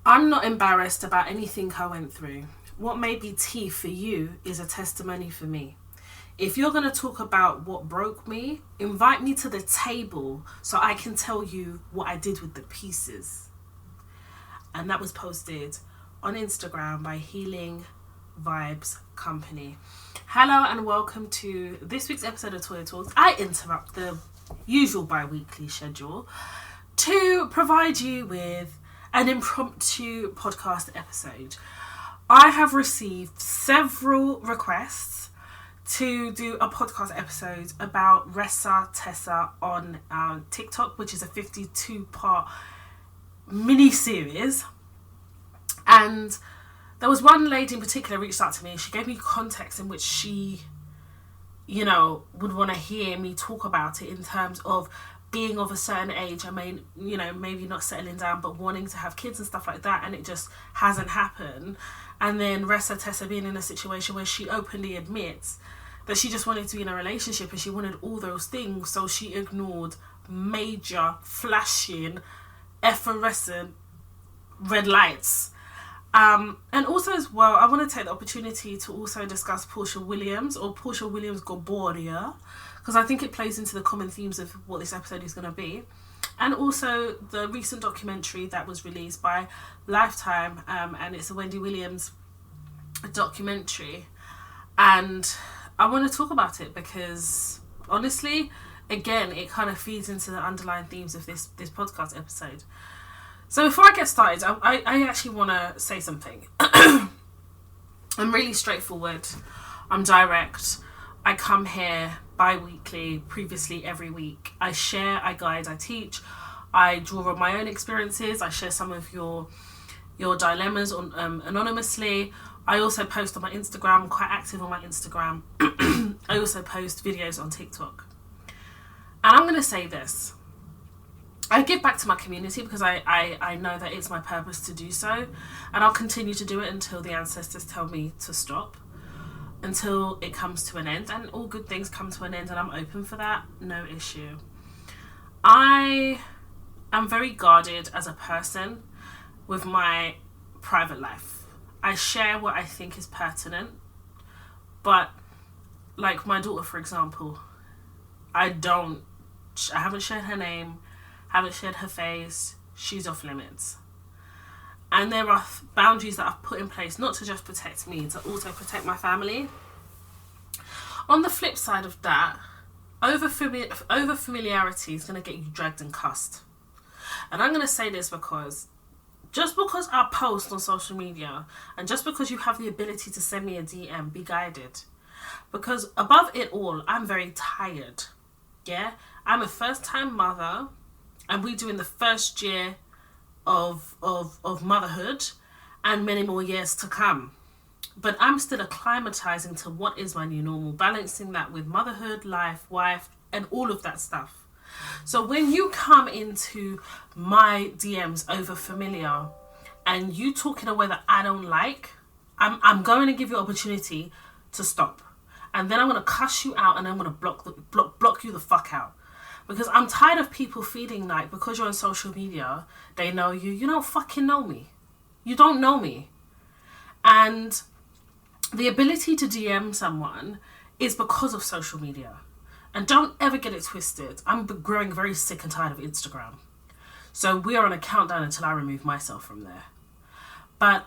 I'm not embarrassed about anything I went through. What may be tea for you is a testimony for me. If you're going to talk about what broke me, invite me to the table so I can tell you what I did with the pieces. And that was posted on Instagram by Healing Vibes Company. Hello and welcome to this week's episode of Toya Talks. I interrupt the usual bi-weekly schedule to provide you with an impromptu podcast episode. I have received several requests to do a podcast episode about Ressa Tessa on TikTok, which is a 52-part mini-series. And there was one lady in particular reached out to me. She gave me context in which she, would want to hear me talk about it in terms of being of a certain age. Maybe not settling down, but wanting to have kids and stuff like that, and it just hasn't happened. And then Ressa Tessa being in a situation where she openly admits that she just wanted to be in a relationship and she wanted all those things, so she ignored major, flashing, effervescent red lights. And also as well, I want to take the opportunity to also discuss Porsha Williams Gurbodia, because I think it plays into the common themes of what this episode is going to be. And also the recent documentary that was released by Lifetime, and it's a Wendy Williams documentary. And I want to talk about it because, honestly, again, it kind of feeds into the underlying themes of this podcast episode. So before I get started, I actually want to say something. I'm really straightforward. I'm direct. I come here bi-weekly, previously every week. I share, I guide, I teach. I draw on my own experiences. I share some of your dilemmas anonymously. I also post on my Instagram. I'm quite active on my Instagram. I also post videos on TikTok. And I'm going to say this. I give back to my community because I know that it's my purpose to do so. And I'll continue to do it until the ancestors tell me to stop. Until it comes to an end. And all good things come to an end, and I'm open for that. No issue. I am very guarded as a person with my private life. I share what I think is pertinent. But like my daughter, for example, I haven't shared her name, haven't shared her face. She's off limits. And there are boundaries that I've put in place, not to just protect me, to also protect my family. On the flip side of that, over familiarity is going to get you dragged and cussed. And I'm going to say this because just because I post on social media, and just because you have the ability to send me a DM, be guided. Because above it all, I'm very tired. Yeah? I'm a first-time mother, and we're doing the first year of motherhood and many more years to come. But I'm still acclimatizing to what is my new normal, balancing that with motherhood, life, wife, and all of that stuff. So when you come into my DMs over familiar and you talk in a way that I don't like, I'm going to give you opportunity to stop. And then I'm going to cuss you out, and I'm going to block you the fuck out. Because I'm tired of people feeling like because you're on social media, they know you. You don't fucking know me. You don't know me. And the ability to DM someone is because of social media. And don't ever get it twisted. I'm growing very sick and tired of Instagram. So we are on a countdown until I remove myself from there. But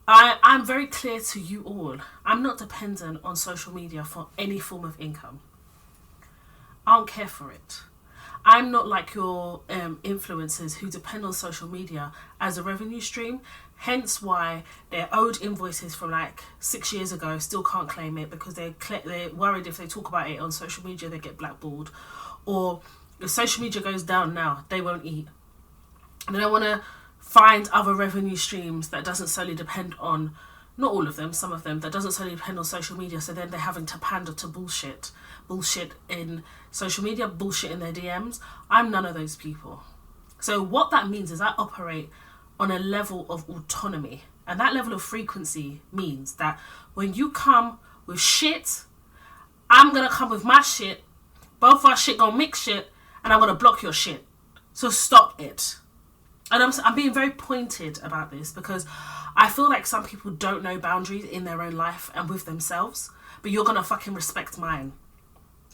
I'm very clear to you all. I'm not dependent on social media for any form of income. I don't care for it. I'm not like your influencers who depend on social media as a revenue stream. Hence why their owed invoices from like 6 years ago still can't claim it, because they're worried if they talk about it on social media they get blackballed. Or if social media goes down now, they won't eat. And I want to find other revenue streams that doesn't solely depend on, not all of them, some of them, that doesn't solely depend on social media. So then they're having to pander to bullshit in social media, bullshit in their DMs. I'm none of those people. So what that means is I operate on a level of autonomy, and that level of frequency means that when you come with shit, I'm gonna come with my shit, both our shit gonna mix shit, and I'm gonna block your shit. So stop it. And I'm being very pointed about this because I feel like some people don't know boundaries in their own life and with themselves, but you're gonna fucking respect mine.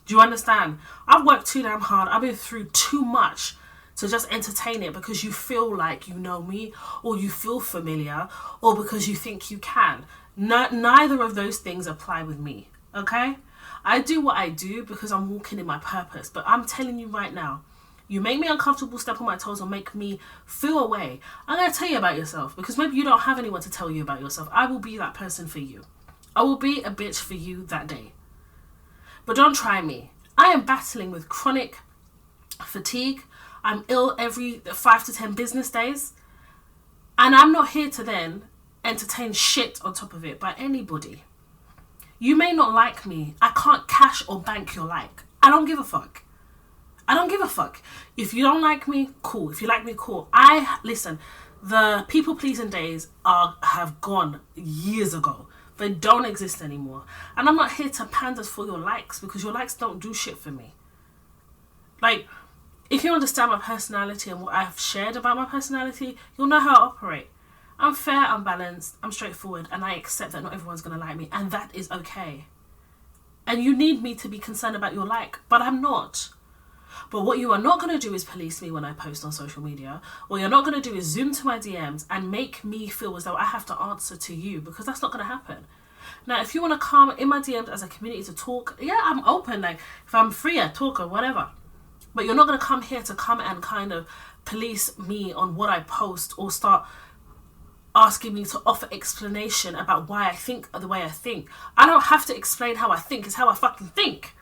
Do you understand? I've worked too damn hard. I've been through too much to just entertain it because you feel like you know me, or you feel familiar, or because you think you can. Neither of those things apply with me, okay? I do what I do because I'm walking in my purpose, but I'm telling you right now, you make me uncomfortable, step on my toes, or make me feel away, I'm going to tell you about yourself, because maybe you don't have anyone to tell you about yourself. I will be that person for you. I will be a bitch for you that day. But don't try me. I am battling with chronic fatigue. I'm ill every 5 to 10 business days. And I'm not here to then entertain shit on top of it by anybody. You may not like me. I can't cash or bank your like. I don't give a fuck. I don't give a fuck. If you don't like me, cool. If you like me, cool. Listen, the people pleasing days have gone years ago. They don't exist anymore. And I'm not here to pander for your likes, because your likes don't do shit for me. Like, if you understand my personality and what I've shared about my personality, you'll know how I operate. I'm fair, I'm balanced, I'm straightforward, and I accept that not everyone's going to like me, and that is okay. And you need me to be concerned about your like, but I'm not. But what you are not going to do is police me when I post on social media. What you're not going to do is zoom to my DMs and make me feel as though I have to answer to you, because that's not going to happen. Now, if you want to come in my DMs as a community to talk, yeah, I'm open. Like, if I'm free, I talk or whatever. But you're not going to come here to come and kind of police me on what I post, or start asking me to offer explanation about why I think the way I think. I don't have to explain how I think. It's how I fucking think.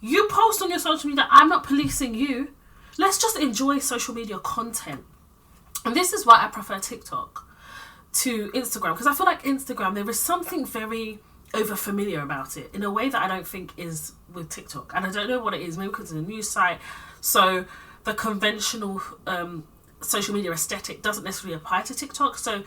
You post on your social media. I'm not policing you. Let's just enjoy social media content. And this is why I prefer TikTok to Instagram, because I feel like Instagram, there is something very over familiar about it in a way that I don't think is with TikTok. And I don't know what it is. Maybe because it's a news site, so the conventional social media aesthetic doesn't necessarily apply to TikTok. So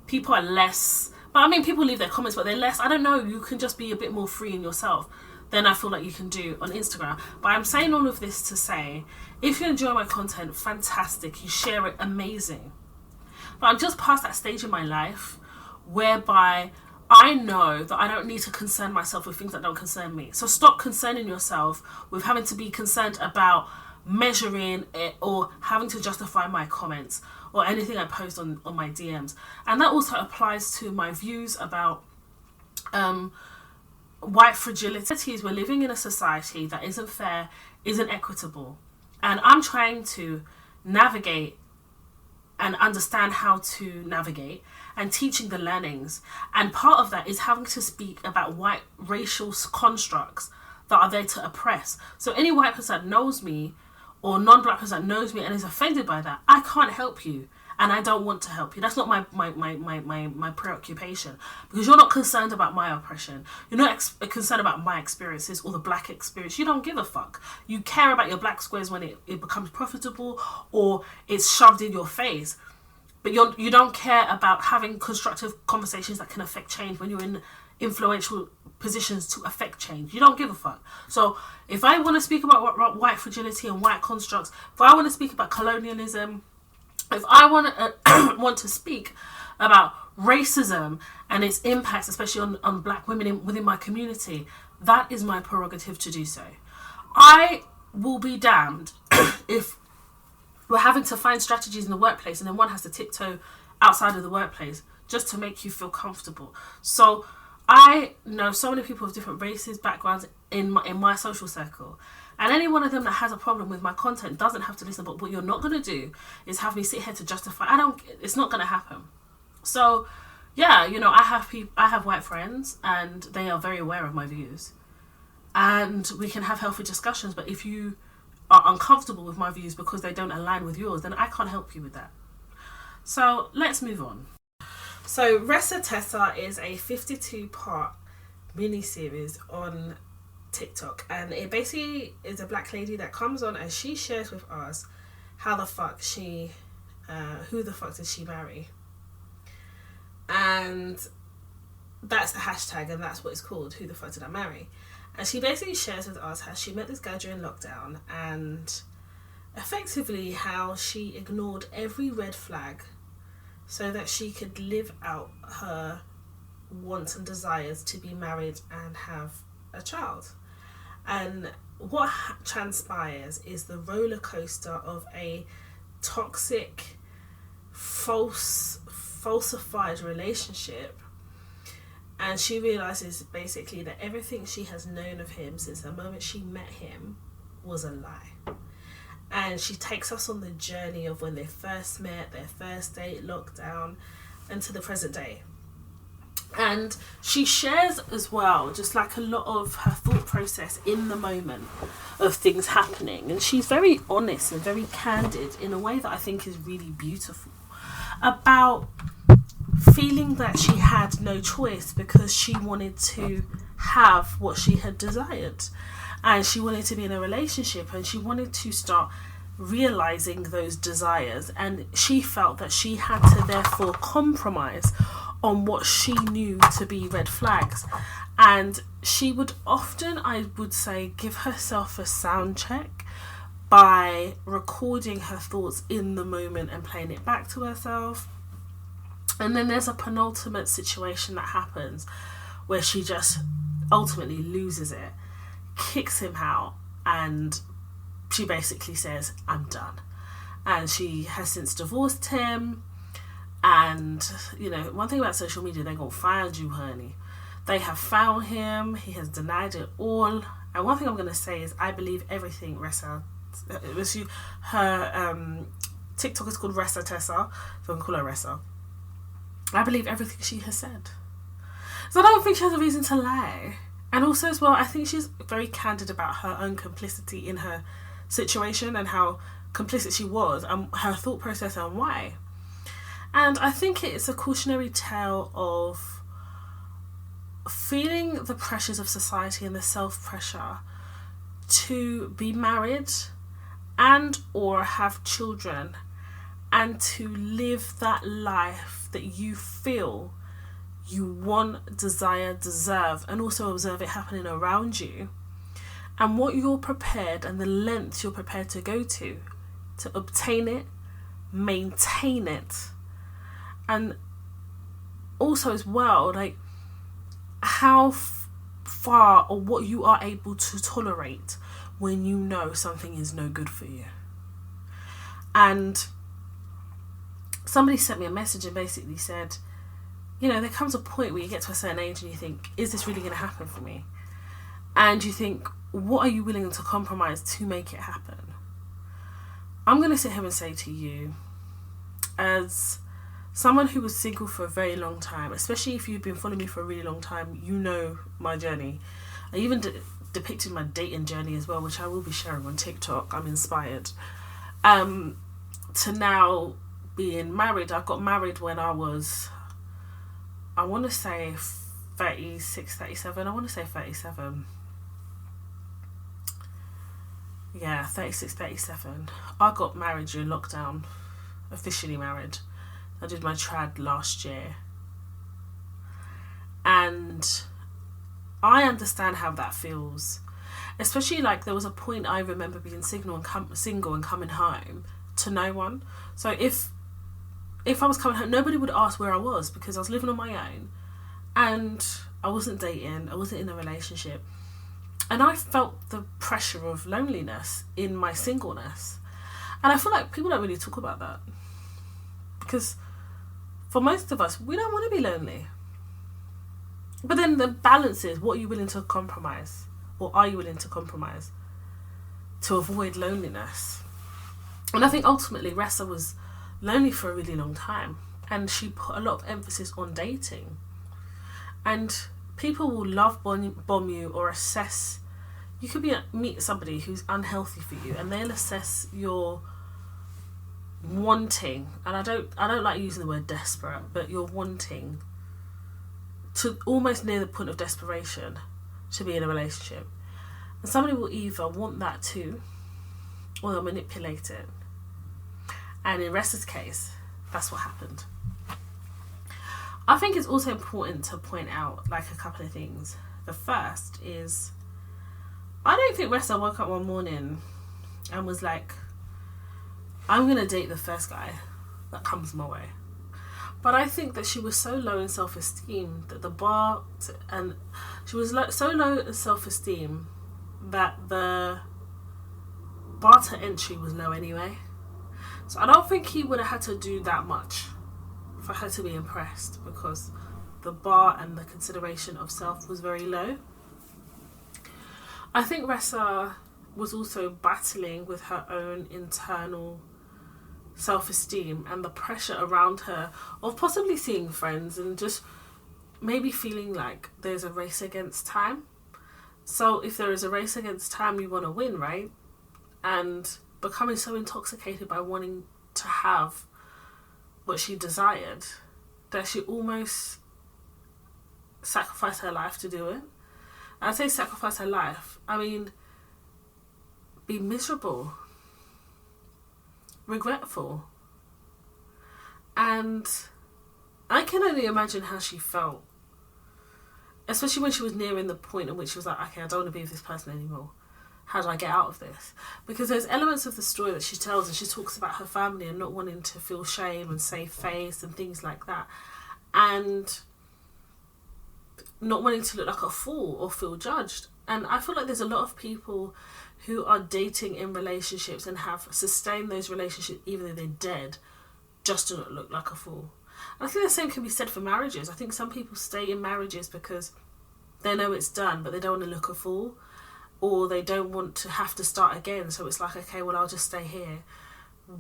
people are less, but I mean, people leave their comments, but they're less, I don't know, you can just be a bit more free in yourself than I feel like you can do on Instagram. But I'm saying all of this to say, if you enjoy my content, fantastic, you share it, amazing. But I'm just past that stage in my life whereby I know that I don't need to concern myself with things that don't concern me. So stop concerning yourself with having to be concerned about measuring it, or having to justify my comments or anything I post on my DMs. And that also applies to my views about white fragility. We're living in a society that isn't fair, isn't equitable, and I'm trying to navigate and understand how to navigate and teaching the learnings. And part of that is having to speak about white racial constructs that are there to oppress. So any white person that knows me, or non-black person that knows me and is offended by that, I can't help you, and I don't want to help you. That's not my preoccupation, because you're not concerned about my oppression. You're not concerned about my experiences or the black experience. You don't give a fuck. You care about your black squares when it becomes profitable or it's shoved in your face. But you don't care about having constructive conversations that can affect change when you're in influential positions to affect change. You don't give a fuck. So if I want to speak about white fragility and white constructs, if I want to speak about colonialism, if I want to speak about racism and its impacts, especially on black women within my community, that is my prerogative to do so. I will be damned if we're having to find strategies in the workplace and then one has to tiptoe outside of the workplace just to make you feel comfortable. So I know so many people of different races, backgrounds in my social circle, and any one of them that has a problem with my content doesn't have to listen. But what you're not going to do is have me sit here to justify. It's not going to happen. So yeah, you know, I have white friends and they are very aware of my views, and we can have healthy discussions. But if you are uncomfortable with my views because they don't align with yours, then I can't help you with that. So let's move on. So Ressa Tessa is a 52-part mini-series on TikTok, and it basically is a black lady that comes on and she shares with us who the fuck did she marry, and that's the hashtag, and that's what it's called, who the fuck did I marry. And she basically shares with us how she met this guy during lockdown, and effectively how she ignored every red flag so that she could live out her wants and desires to be married and have a child. And what transpires is the roller coaster of a toxic, falsified relationship. And she realizes basically that everything she has known of him since the moment she met him was a lie. And she takes us on the journey of when they first met, their first date, lockdown, and to the present day. And she shares as well just like a lot of her thought process in the moment of things happening. And she's very honest and very candid in a way that I think is really beautiful about feeling that she had no choice because she wanted to have what she had desired. And she wanted to be in a relationship and she wanted to start realizing those desires. And she felt that she had to therefore compromise on what she knew to be red flags. And she would often, I would say, give herself a sound check by recording her thoughts in the moment and playing it back to herself. And then there's a penultimate situation that happens where she just ultimately loses it, kicks him out, and she basically says, I'm done. And she has since divorced him. And, you know, one thing about social media, they're going to find you, honey. They have found him. He has denied it all. And one thing I'm going to say is I believe everything Ressa, her TikTok is called Ressa Tessa, so I'm going to call her Ressa. I believe everything she has said. So I don't think she has a reason to lie. And also as well, I think she's very candid about her own complicity in her situation and how complicit she was and her thought process and why. And I think it's a cautionary tale of feeling the pressures of society and the self-pressure to be married and or have children and to live that life that you feel you want, desire, deserve, and also observe it happening around you, and what you're prepared and the lengths you're prepared to go to obtain it, maintain it, and also as well, like how far or what you are able to tolerate when you know something is no good for you. And somebody sent me a message and basically said, you know, there comes a point where you get to a certain age and you think, is this really going to happen for me? And you think, what are you willing to compromise to make it happen? I'm going to sit here and say to you, as someone who was single for a very long time, especially if you've been following me for a really long time, you know my journey. I even depicted my dating journey as well, which I will be sharing on TikTok. I'm inspired. To now being married. I got married when I was, I want to say 36, 37. I want to say 37. Yeah, 36, 37. I got married during lockdown. Officially married. I did my trad last year. And I understand how that feels. Especially like there was a point I remember being single and coming home to no one. So if I was coming home, nobody would ask where I was because I was living on my own. And I wasn't dating. I wasn't in a relationship. And I felt the pressure of loneliness in my singleness. And I feel like people don't really talk about that. Because for most of us, we don't want to be lonely. But then the balance is, what are you willing to compromise? Or are you willing to compromise to avoid loneliness? And I think ultimately Ressa was lonely for a really long time. And she put a lot of emphasis on dating. And people will love bomb you or assess. You could meet somebody who's unhealthy for you, and they'll assess your wanting. And I don't like using the word desperate, but you're wanting to almost near the point of desperation to be in a relationship. And somebody will either want that too, or they'll manipulate it. And in Ressa's case, that's what happened. I think it's also important to point out like a couple of things. The first is, I don't think Ressa woke up one morning and was like, I'm going to date the first guy that comes my way. But I think that she was so low in self-esteem that the bar, and she was so low in self-esteem that the bar to entry was low anyway. So I don't think he would have had to do that much for her to be impressed, because the bar and the consideration of self was very low. I think Ressa was also battling with her own internal self-esteem and the pressure around her of possibly seeing friends and just maybe feeling like there's a race against time. So if there is a race against time, you want to win, right? And becoming so intoxicated by wanting to have what she desired that she almost sacrificed her life to do it. And I say sacrifice her life, I mean be miserable, regretful. And I can only imagine how she felt, especially when she was nearing the point in which she was like, okay, I don't want to be with this person anymore. How do I get out of this? Because there's elements of the story that she tells, and she talks about her family and not wanting to feel shame and save face and things like that, and not wanting to look like a fool or feel judged. And I feel like there's a lot of people who are dating in relationships and have sustained those relationships even though they're dead, just to not look like a fool. And I think the same can be said for marriages. I think some people stay in marriages because they know it's done, but they don't want to look a fool, or they don't want to have to start again. So it's like, okay, well, I'll just stay here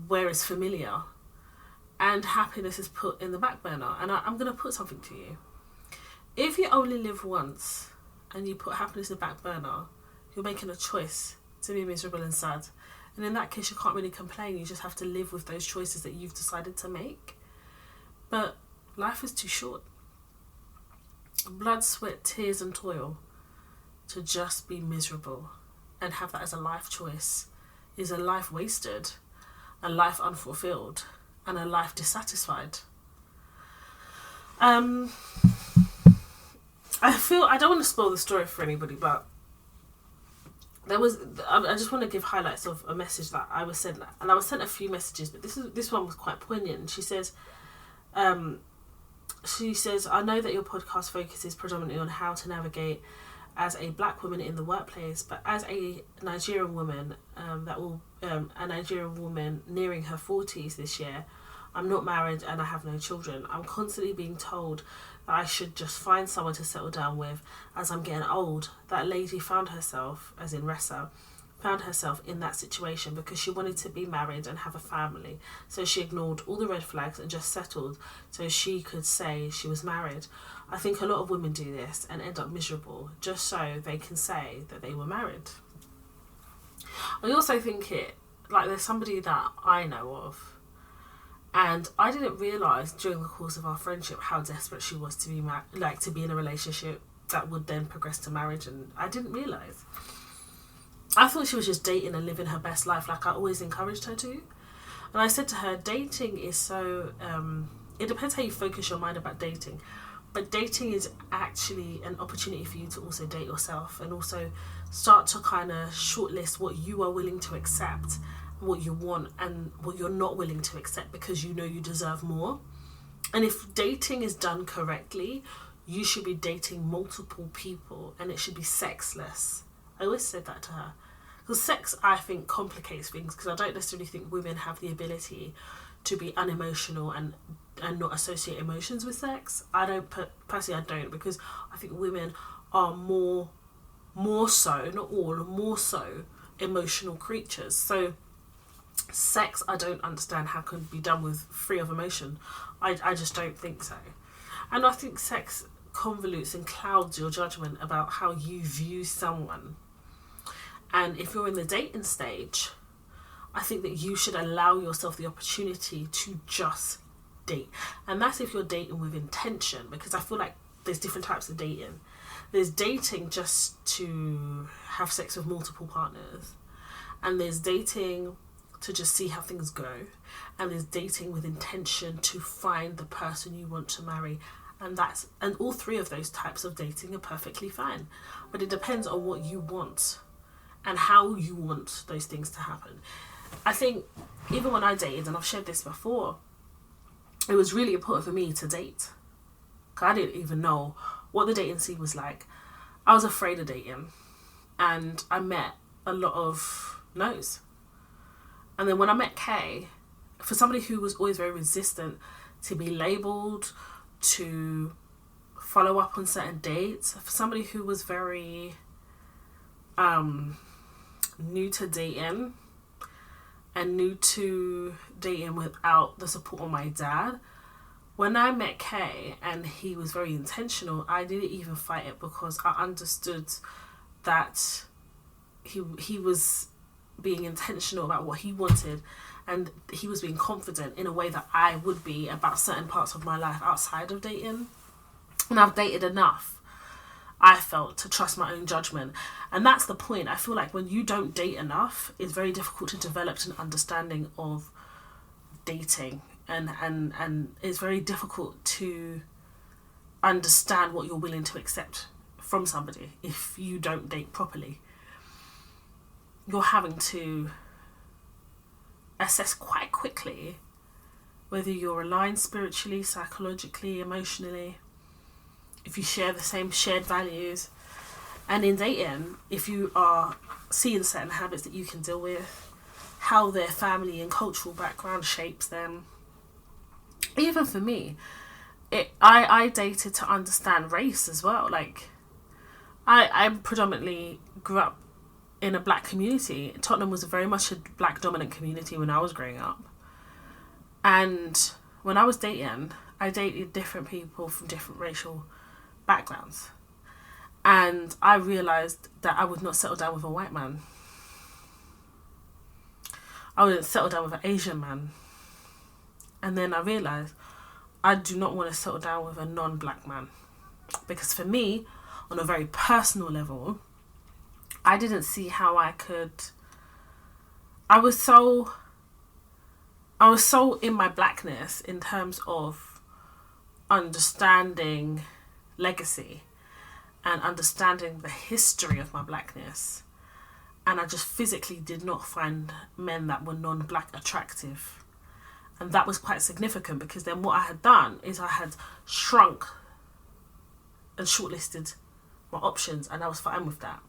where it's familiar. And happiness is put in the back burner. And I'm going to put something to you. If you only live once and you put happiness in the back burner, you're making a choice to be miserable and sad. And in that case, you can't really complain. You just have to live with those choices that you've decided to make. But life is too short. Blood, sweat, tears and toil to just be miserable and have that as a life choice is a life wasted, a life unfulfilled, and a life dissatisfied. I don't want to spoil the story for anybody, but I just want to give highlights of a message that I was sent, and I was sent a few messages, but this one was quite poignant. She says, I know that your podcast focuses predominantly on how to navigate as a black woman in the workplace, but as a Nigerian woman, a Nigerian woman nearing her 40s this year, I'm not married and I have no children. I'm constantly being told that I should just find someone to settle down with as I'm getting old. That lady found herself, as in Ressa, found herself in that situation because she wanted to be married and have a family. So she ignored all the red flags and just settled so she could say she was married. I think a lot of women do this and end up miserable just so they can say that they were married. I also think there's somebody that I know of, and I didn't realise during the course of our friendship how desperate she was to be to be in a relationship that would then progress to marriage, and I didn't realise. I thought she was just dating and living her best life like I always encouraged her to. And I said to her, dating is so... it depends how you focus your mind about dating. But dating is actually an opportunity for you to also date yourself and also start to kind of shortlist what you are willing to accept, what you want and what you're not willing to accept because you know you deserve more. And if dating is done correctly, you should be dating multiple people and it should be sexless. I always said that to her. Because sex, I think, complicates things, because I don't necessarily think women have the ability to be unemotional and not associate emotions with sex. Personally, I don't, because I think women are more so, not all, more so emotional creatures. So sex, I don't understand how can be done with free of emotion. I just don't think so. And I think sex convolutes and clouds your judgment about how you view someone. And if you're in the dating stage, I think that you should allow yourself the opportunity to just date. And that's if you're dating with intention, because I feel like there's different types of dating. There's dating just to have sex with multiple partners, and there's dating to just see how things go, and there's dating with intention to find the person you want to marry. And all three of those types of dating are perfectly fine, but it depends on what you want and how you want those things to happen. I think even when I dated, and I've shared this before, it was really important for me to date. Because I didn't even know what the dating scene was like. I was afraid of dating. And I met a lot of no's. And then when I met Kay, for somebody who was always very resistant to be labelled, to follow up on certain dates, for somebody who was very new to dating and new to dating without the support of my dad, when I met Kay and he was very intentional, I didn't even fight it because I understood that he was being intentional about what he wanted, and he was being confident in a way that I would be about certain parts of my life outside of dating. And I've dated enough, I felt, to trust my own judgment. And that's the point. I feel like when you don't date enough, it's very difficult to develop an understanding of dating, and it's very difficult to understand what you're willing to accept from somebody if you don't date properly. You're having to assess quite quickly whether you're aligned spiritually, psychologically, emotionally, if you share the same shared values. And in dating, if you are seeing certain habits that you can deal with, how their family and cultural background shapes them. Even for me, I dated to understand race as well. Like, I predominantly grew up in a black community. Tottenham was very much a black dominant community when I was growing up. And when I was dating, I dated different people from different racial backgrounds. And I realised that I would not settle down with a white man. I wouldn't settle down with an Asian man. And then I realised I do not want to settle down with a non-black man. Because for me, on a very personal level, I didn't see how I could. I was so in my blackness in terms of understanding legacy and understanding the history of my blackness. And I just physically did not find men that were non-black attractive. And that was quite significant, because then what I had done is I had shrunk and shortlisted my options, and I was fine with that.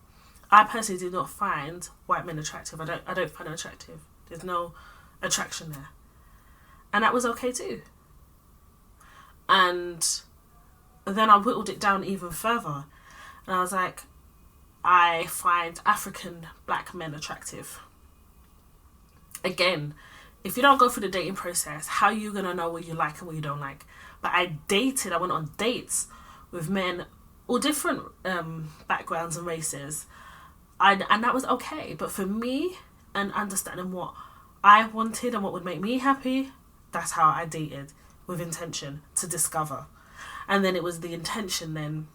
I personally did not find white men attractive. I don't find them attractive. There's no attraction there. And that was okay too. And then I whittled it down even further. And I was like, I find African black men attractive. Again, if you don't go through the dating process, how are you going to know what you like and what you don't like? But I went on dates with men, all different backgrounds and races. And that was okay. But for me, and understanding what I wanted and what would make me happy, that's how I dated, with intention to discover. And then it was the intention then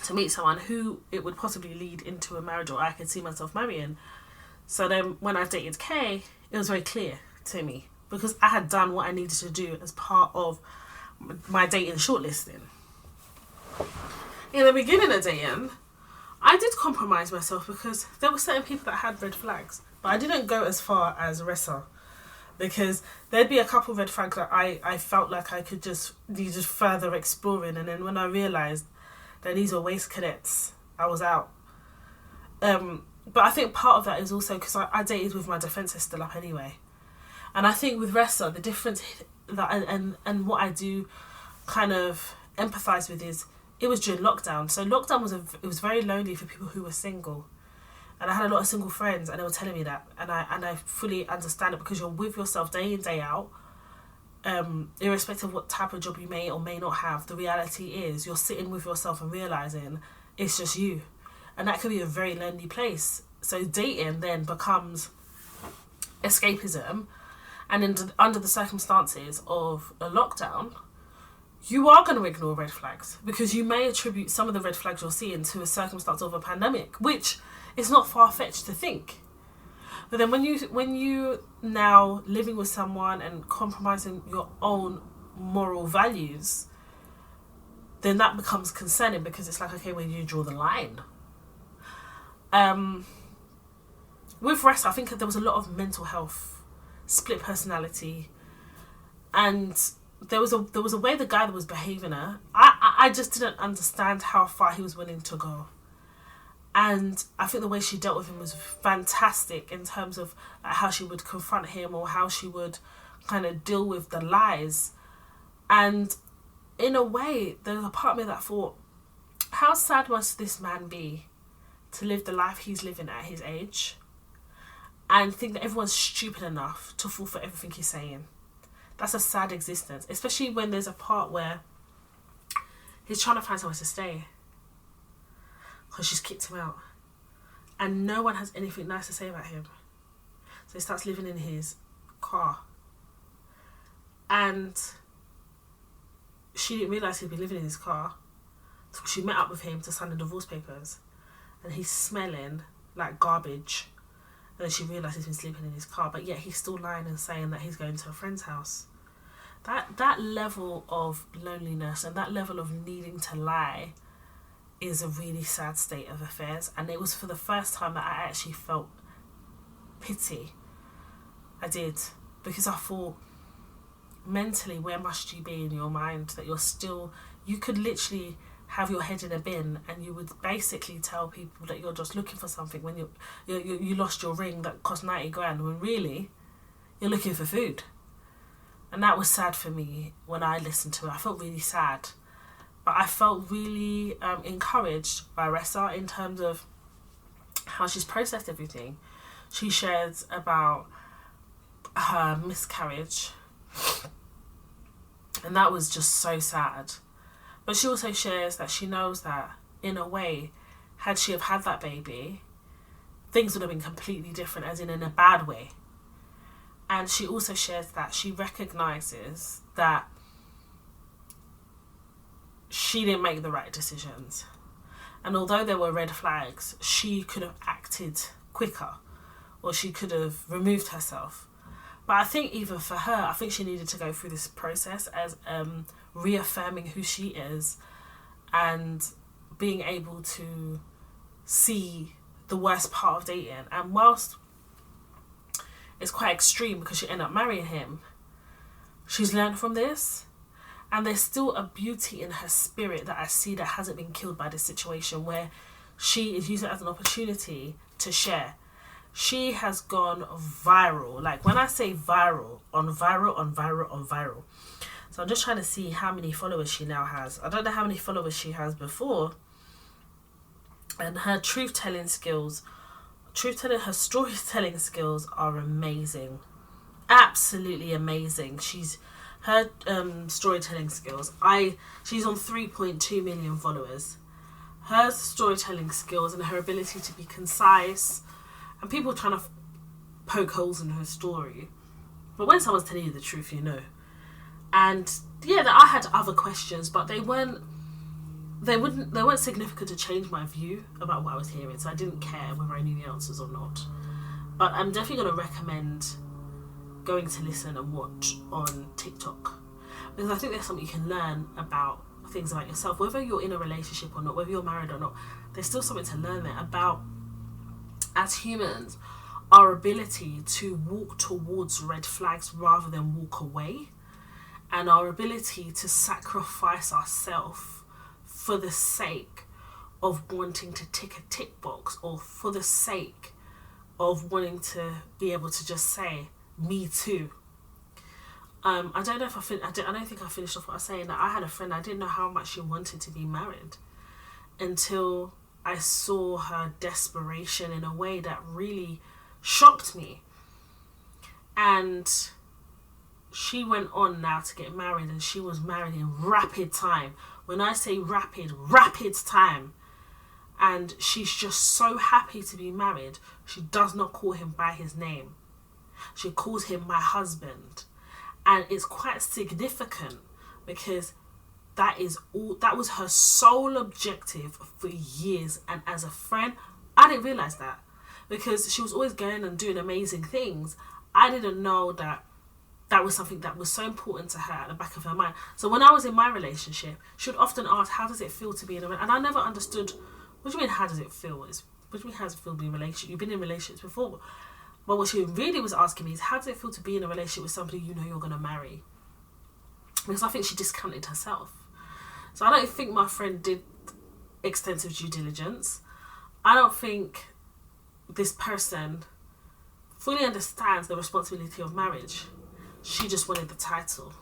to meet someone who it would possibly lead into a marriage, or I could see myself marrying. So then when I dated Kay, it was very clear to me, because I had done what I needed to do as part of my dating shortlisting. In the beginning of dating, I did compromise myself, because there were certain people that had red flags, but I didn't go as far as Ressa, because there'd be a couple of red flags that I felt like I could just further exploring, and then when I realised that these were waste cadets, I was out. But I think part of that is also because I dated with my defences still up anyway. And I think with Ressa, the difference that and what I do kind of empathise with is, it was during lockdown. So lockdown was very lonely for people who were single. And I had a lot of single friends, and they were telling me that. And I fully understand it, because you're with yourself day in, day out. Irrespective of what type of job you may or may not have, the reality is you're sitting with yourself and realising it's just you. And that can be a very lonely place. So dating then becomes escapism. And under the circumstances of a lockdown, you are going to ignore red flags, because you may attribute some of the red flags you're seeing to a circumstance of a pandemic, which is not far-fetched to think. But then when you now living with someone and compromising your own moral values, then that becomes concerning, because it's like, okay, where do you draw the line? with Ressa, I think there was a lot of mental health, split personality, and there was a way the guy that was behaving her. I just didn't understand how far he was willing to go. And I think the way she dealt with him was fantastic in terms of how she would confront him or how she would kind of deal with the lies. And in a way, there's a part of me that thought, how sad must this man be to live the life he's living at his age and think that everyone's stupid enough to fall for everything he's saying. That's a sad existence, especially when there's a part where he's trying to find somewhere to stay because she's kicked him out and no one has anything nice to say about him. So he starts living in his car, and she didn't realise he'd been living in his car, so she met up with him to sign the divorce papers, and he's smelling like garbage, and then she realised he's been sleeping in his car, but yet he's still lying and saying that he's going to a friend's house. That level of loneliness and that level of needing to lie is a really sad state of affairs. And it was for the first time that I actually felt pity. I did, because I thought, mentally, where must you be in your mind that you could literally have your head in a bin and you would basically tell people that you're just looking for something when you lost your ring that cost 90 grand when really you're looking for food. And that was sad for me when I listened to it. I felt really sad, but I felt really encouraged by Ressa in terms of how she's processed everything. She shares about her miscarriage, and that was just so sad. But she also shares that she knows that, in a way, had she have had that baby, things would have been completely different, as in a bad way. And she also shares that she recognises that she didn't make the right decisions. And although there were red flags, she could have acted quicker, or she could have removed herself. But I think even for her, I think she needed to go through this process as reaffirming who she is and being able to see the worst part of dating. And whilst it's quite extreme because she ended up marrying him, she's learned from this. And there's still a beauty in her spirit that I see that hasn't been killed by this situation, where she is using it as an opportunity to share. She has gone viral. Like, when I say viral, on viral, on viral, on viral. So I'm just trying to see how many followers she now has. I don't know how many followers she has before. And her truth-telling skills, her storytelling skills are amazing. Absolutely amazing. Her storytelling skills. She's on 3.2 million followers. Her storytelling skills and her ability to be concise, and people trying to poke holes in her story. But when someone's telling you the truth, you know. And yeah, I had other questions, but they weren't significant to change my view about what I was hearing. So I didn't care whether I knew the answers or not. But I'm definitely going to recommend going to listen and watch on TikTok, because I think there's something you can learn about things about yourself, whether you're in a relationship or not, whether you're married or not. There's still something to learn there about, as humans, our ability to walk towards red flags rather than walk away, and our ability to sacrifice ourselves for the sake of wanting to tick a tick box, or for the sake of wanting to be able to just say, me too. I don't know if I don't think I finished off what I was saying. That I had a friend, I didn't know how much she wanted to be married until I saw her desperation in a way that really shocked me. And she went on now to get married, and she was married in rapid time. When I say rapid time. And she's just so happy to be married. She does not call him by his name. She calls him my husband. And it's quite significant, because that was her sole objective for years. And as a friend, I didn't realise that, because she was always going and doing amazing things. I didn't know that was something that was so important to her at the back of her mind. So when I was in my relationship, she would often ask, how does it feel to be in a relationship? And I never understood, what do you mean, how does it feel? which me has feel be in relationship. You've been in relationships before. But what she really was asking me is, how does it feel to be in a relationship with somebody you know you're going to marry? Because I think she discounted herself. So I don't think my friend did extensive due diligence. I don't think this person fully understands the responsibility of marriage. She just wanted the title.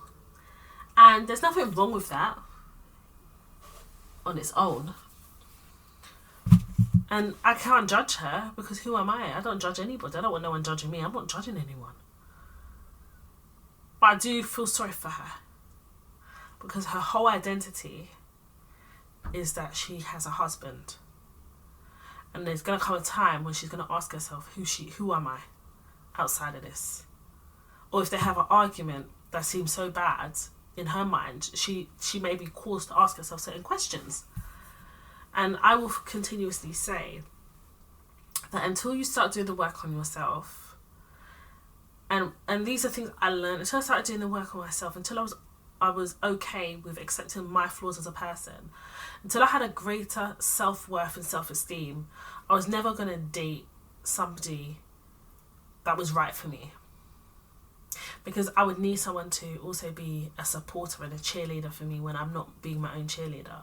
And there's nothing wrong with that on its own. And I can't judge her, because who am I? I don't judge anybody. I don't want no one judging me. I'm not judging anyone. But I do feel sorry for her, because her whole identity is that she has a husband. And there's going to come a time when she's going to ask herself, who am I outside of this? Or if they have an argument that seems so bad in her mind, she may be caused to ask herself certain questions. And I will continuously say that until you start doing the work on yourself, and these are things I learned until I started doing the work on myself, until I was okay with accepting my flaws as a person, until I had a greater self-worth and self-esteem, I was never going to date somebody that was right for me. Because I would need someone to also be a supporter and a cheerleader for me when I'm not being my own cheerleader.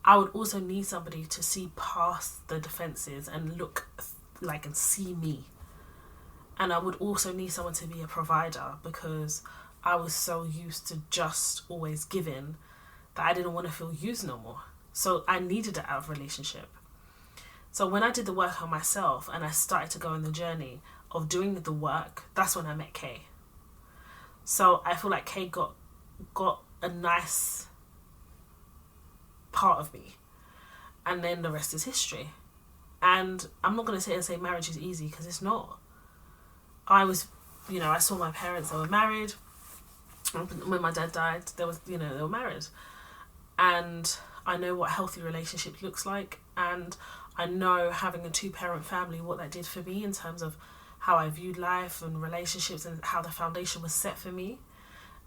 I would also need somebody to see past the defences and look like and see me. And I would also need someone to be a provider, because I was so used to just always giving that I didn't want to feel used no more. So I needed it out of relationship. So when I did the work on myself and I started to go on the journey of doing the work, that's when I met Kay. So I feel like Kay got a nice part of me, and then the rest is history. And I'm not going to sit and say marriage is easy, because it's not. I saw my parents, they were married. When my dad died, they were married. And I know what healthy relationship looks like, and I know having a 2-parent family, what that did for me in terms of how I viewed life and relationships, and how the foundation was set for me,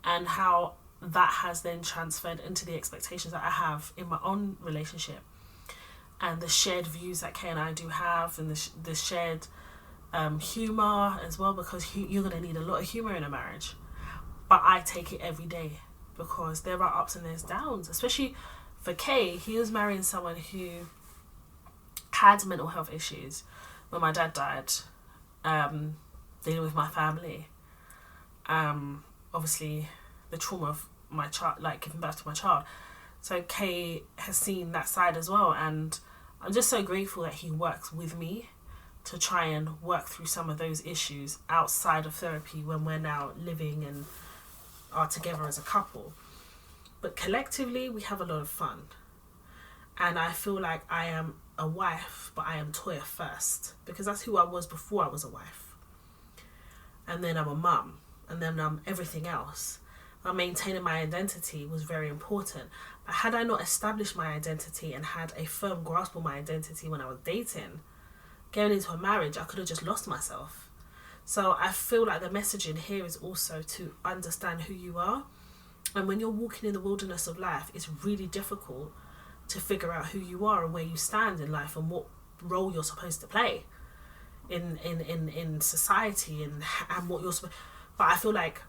and how that has then transferred into the expectations that I have in my own relationship, and the shared views that Kay and I do have, and the shared humour as well, because you're going to need a lot of humour in a marriage. But I take it every day, because there are ups and there's downs. Especially for Kay, he was marrying someone who had mental health issues when my dad died, dealing with my family. Obviously, the trauma of my child, like giving birth to my child. So Kay has seen that side as well, and I'm just so grateful that he works with me to try and work through some of those issues outside of therapy when we're now living and are together as a couple. But collectively, we have a lot of fun. And I feel like I am a wife, but I am Toya first, because that's who I was before I was a wife. And then I'm a mum, and then I'm everything else. Maintaining my identity was very important. But had I not established my identity and had a firm grasp on my identity when I was dating, going into a marriage, I could have just lost myself. So I feel like the messaging here is also to understand who you are. And when you're walking in the wilderness of life, it's really difficult to figure out who you are and where you stand in life and what role you're supposed to play in society and what you're supposed. But I feel like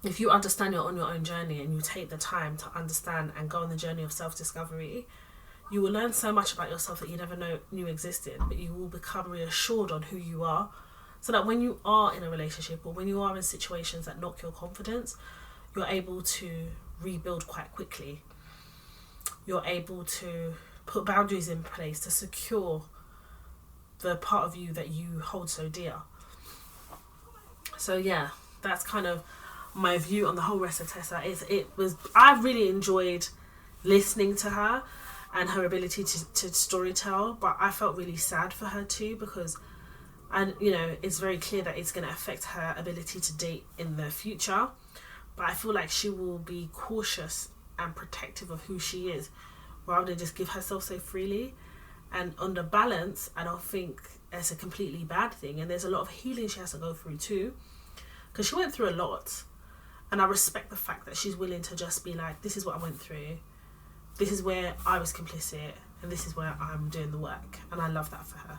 if you understand you're on your own journey and you take the time to understand and go on the journey of self-discovery, you will learn so much about yourself that you never knew existed, but you will become reassured on who you are, so that when you are in a relationship or when you are in situations that knock your confidence, you're able to rebuild quite quickly. You're able to put boundaries in place to secure the part of you that you hold so dear. So yeah, that's kind of my view on the whole Ressa Tessa. I really enjoyed listening to her and her ability to storytell, but I felt really sad for her too, because it's very clear that it's going to affect her ability to date in the future. But I feel like she will be cautious and protective of who she is, rather than just give herself so freely. And on the balance, I don't think it's a completely bad thing, and there's a lot of healing she has to go through too, because she went through a lot. And I respect the fact that she's willing to just be like, this is what I went through, this is where I was complicit, and this is where I'm doing the work, and I love that for her.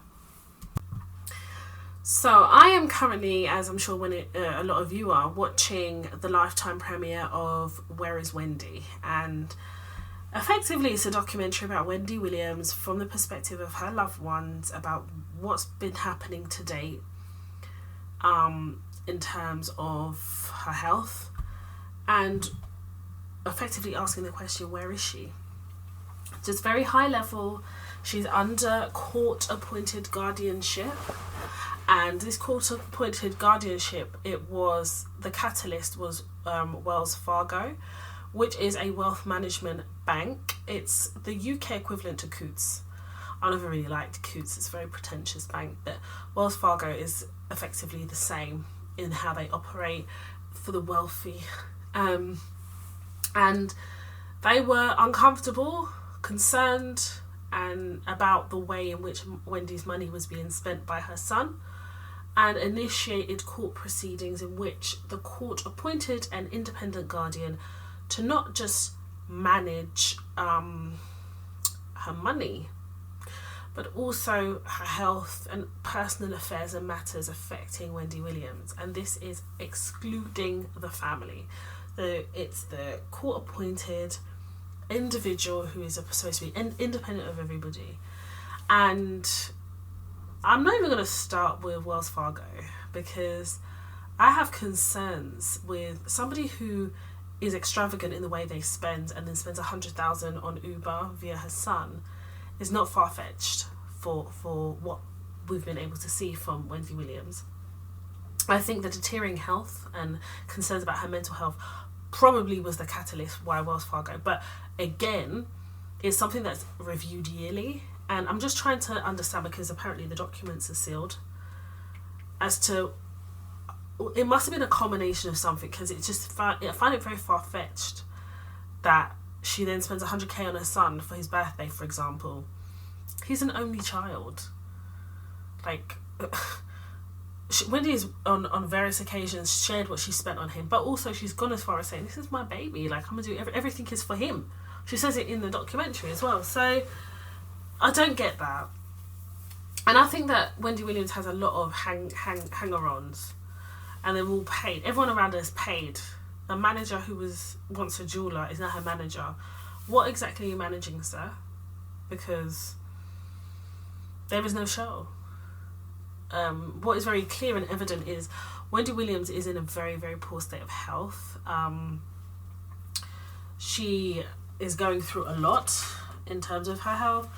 So I am currently, as I'm sure a lot of you are, watching the Lifetime premiere of Where is Wendy? And effectively it's a documentary about Wendy Williams from the perspective of her loved ones, about what's been happening to date in terms of her health, and effectively asking the question, where is she? Just very high level. She's under court appointed guardianship, and this court appointed guardianship, the catalyst was Wells Fargo, which is a wealth management bank. It's the UK equivalent to Coutts. I never really liked Coutts, it's a very pretentious bank, but Wells Fargo is effectively the same in how they operate for the wealthy. And they were uncomfortable, concerned, and about the way in which Wendy's money was being spent by her son, and initiated court proceedings in which the court appointed an independent guardian to not just manage her money, but also her health and personal affairs and matters affecting Wendy Williams. And this is excluding the family. It's the court appointed individual who is supposed to be independent of everybody. And I'm not even going to start with Wells Fargo, because I have concerns with somebody who is extravagant in the way they spend, and then spends $100,000 on Uber via her son, is not far-fetched for what we've been able to see from Wendy Williams. I think the deteriorating health and concerns about her mental health probably was the catalyst why Wells Fargo. But again, it's something that's reviewed yearly, and I'm just trying to understand, because apparently the documents are sealed, as to, it must have been a combination of something, because I find it very far-fetched that she then spends 100k on her son for his birthday, for example. He's an only child. Like, Wendy is on various occasions shared what she spent on him, but also she's gone as far as saying, this is my baby, like, I'm gonna do everything is for him. She says it in the documentary as well. So I don't get that. And I think that Wendy Williams has a lot of hanger-ons, and they're all paid. Everyone around her is paid. A manager who was once a jeweller is now her manager. What exactly are you managing, sir? Because there is no show. What is very clear and evident is Wendy Williams is in a very, very poor state of health. She is going through a lot in terms of her health.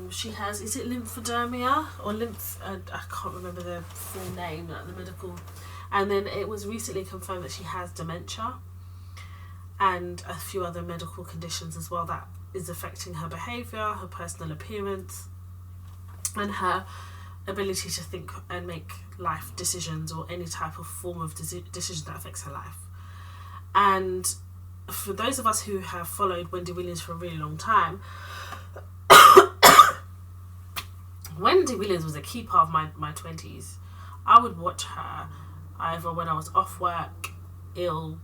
She has, is it lymphodermia or I can't remember the full name, like the medical. And then it was recently confirmed that she has dementia and a few other medical conditions as well that is affecting her behaviour, her personal appearance, and her ability to think and make life decisions, or any type of form of decision that affects her life. And for those of us who have followed Wendy Williams for a really long time, Wendy Williams was a key part of my 20s. I would watch her either when I was off work, ill,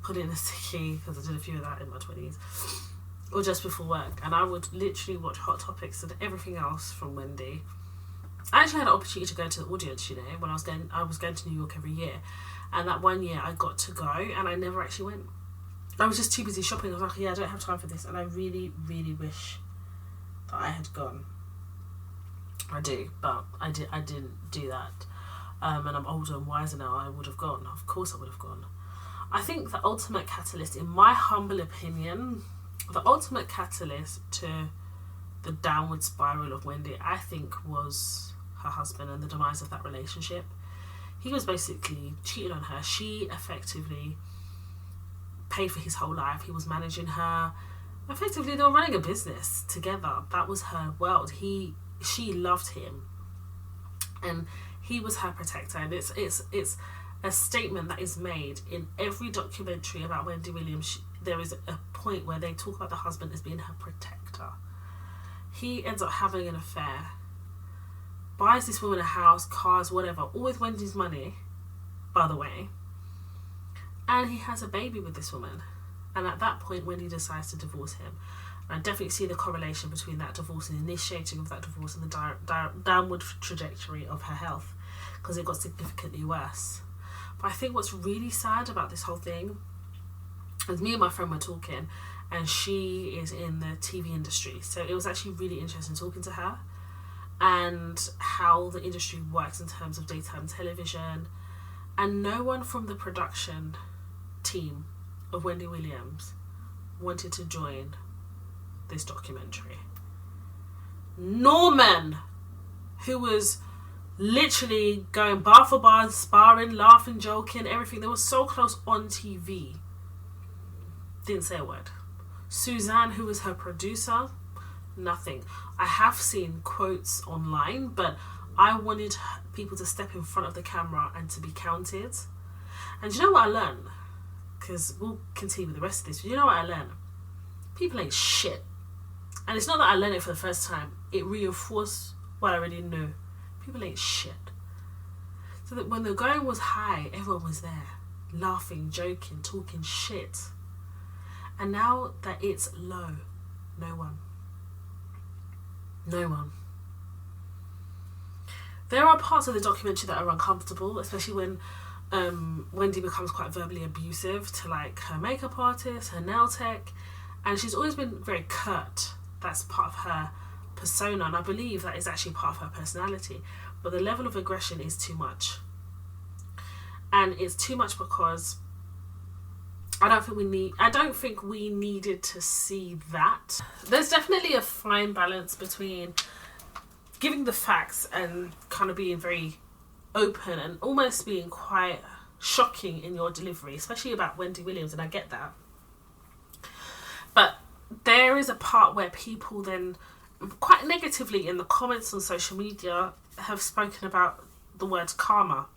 put in a sickie, because I did a few of that in my 20s, or just before work, and I would literally watch Hot Topics and everything else from Wendy. I actually had an opportunity to go to the audience, you know, when I was going to New York every year, and that one year I got to go, and I never actually went. I was just too busy shopping. I was like, yeah, I don't have time for this, and I really, really wish that I had gone. I do, but I didn't do that. And I'm older and wiser now. I would have gone. Of course I would have gone. I think the ultimate catalyst, in my humble opinion, the ultimate catalyst to the downward spiral of Wendy, I think, was her husband and the demise of that relationship. He was basically cheating on her. She effectively paid for his whole life. He was managing her. Effectively, they were running a business together. That was her world. She loved him, and he was her protector. And it's a statement that is made in every documentary about Wendy Williams. There is a point where they talk about the husband as being her protector. He ends up having an affair, buys this woman a house, cars, whatever, all with Wendy's money, by the way, and he has a baby with this woman. And at that point, Wendy decides to divorce him. And I definitely see the correlation between that divorce and the initiating of that divorce and the downward trajectory of her health, because it got significantly worse. But I think what's really sad about this whole thing is me and my friend were talking, and she is in the TV industry, so it was actually really interesting talking to her and how the industry works in terms of daytime television. And no one from the production team of Wendy Williams wanted to join this documentary. Norman, who was literally going bar for bar, sparring, laughing, joking, everything, they were so close on TV, didn't say a word. Suzanne, who was her producer, nothing. I have seen quotes online, but I wanted people to step in front of the camera and to be counted. And you know what I learned? Because we'll continue with the rest of this. But you know what I learned? People ain't shit. And it's not that I learned it for the first time. It reinforced what I already knew. People ain't shit. So that when the going was high, everyone was there. Laughing, joking, talking shit. And now that it's low, no one. No one. There are parts of the documentary that are uncomfortable, especially when Wendy becomes quite verbally abusive to like her makeup artist, her nail tech, and she's always been very curt. That's part of her persona, and I believe that is actually part of her personality. But the level of aggression is too much, and it's too much because I don't think we needed to see that. There's definitely a fine balance between giving the facts and kind of being very open and almost being quite shocking in your delivery, especially about Wendy Williams, and I get that. But there is a part where people then quite negatively in the comments on social media have spoken about the word karma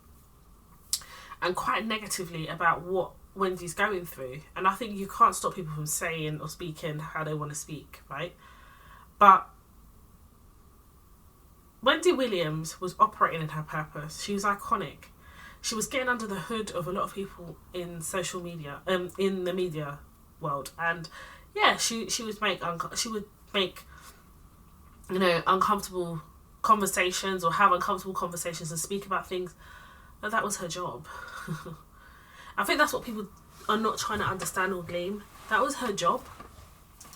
and quite negatively about what Wendy's going through. And I think you can't stop people from saying or speaking how they want to speak, right? But Wendy Williams was operating in her purpose. She was iconic. She was getting under the hood of a lot of people in social media, in the media world, and yeah, she would make uncomfortable conversations or have uncomfortable conversations and speak about things, but that was her job. I think that's what people are not trying to understand or glean. That was her job,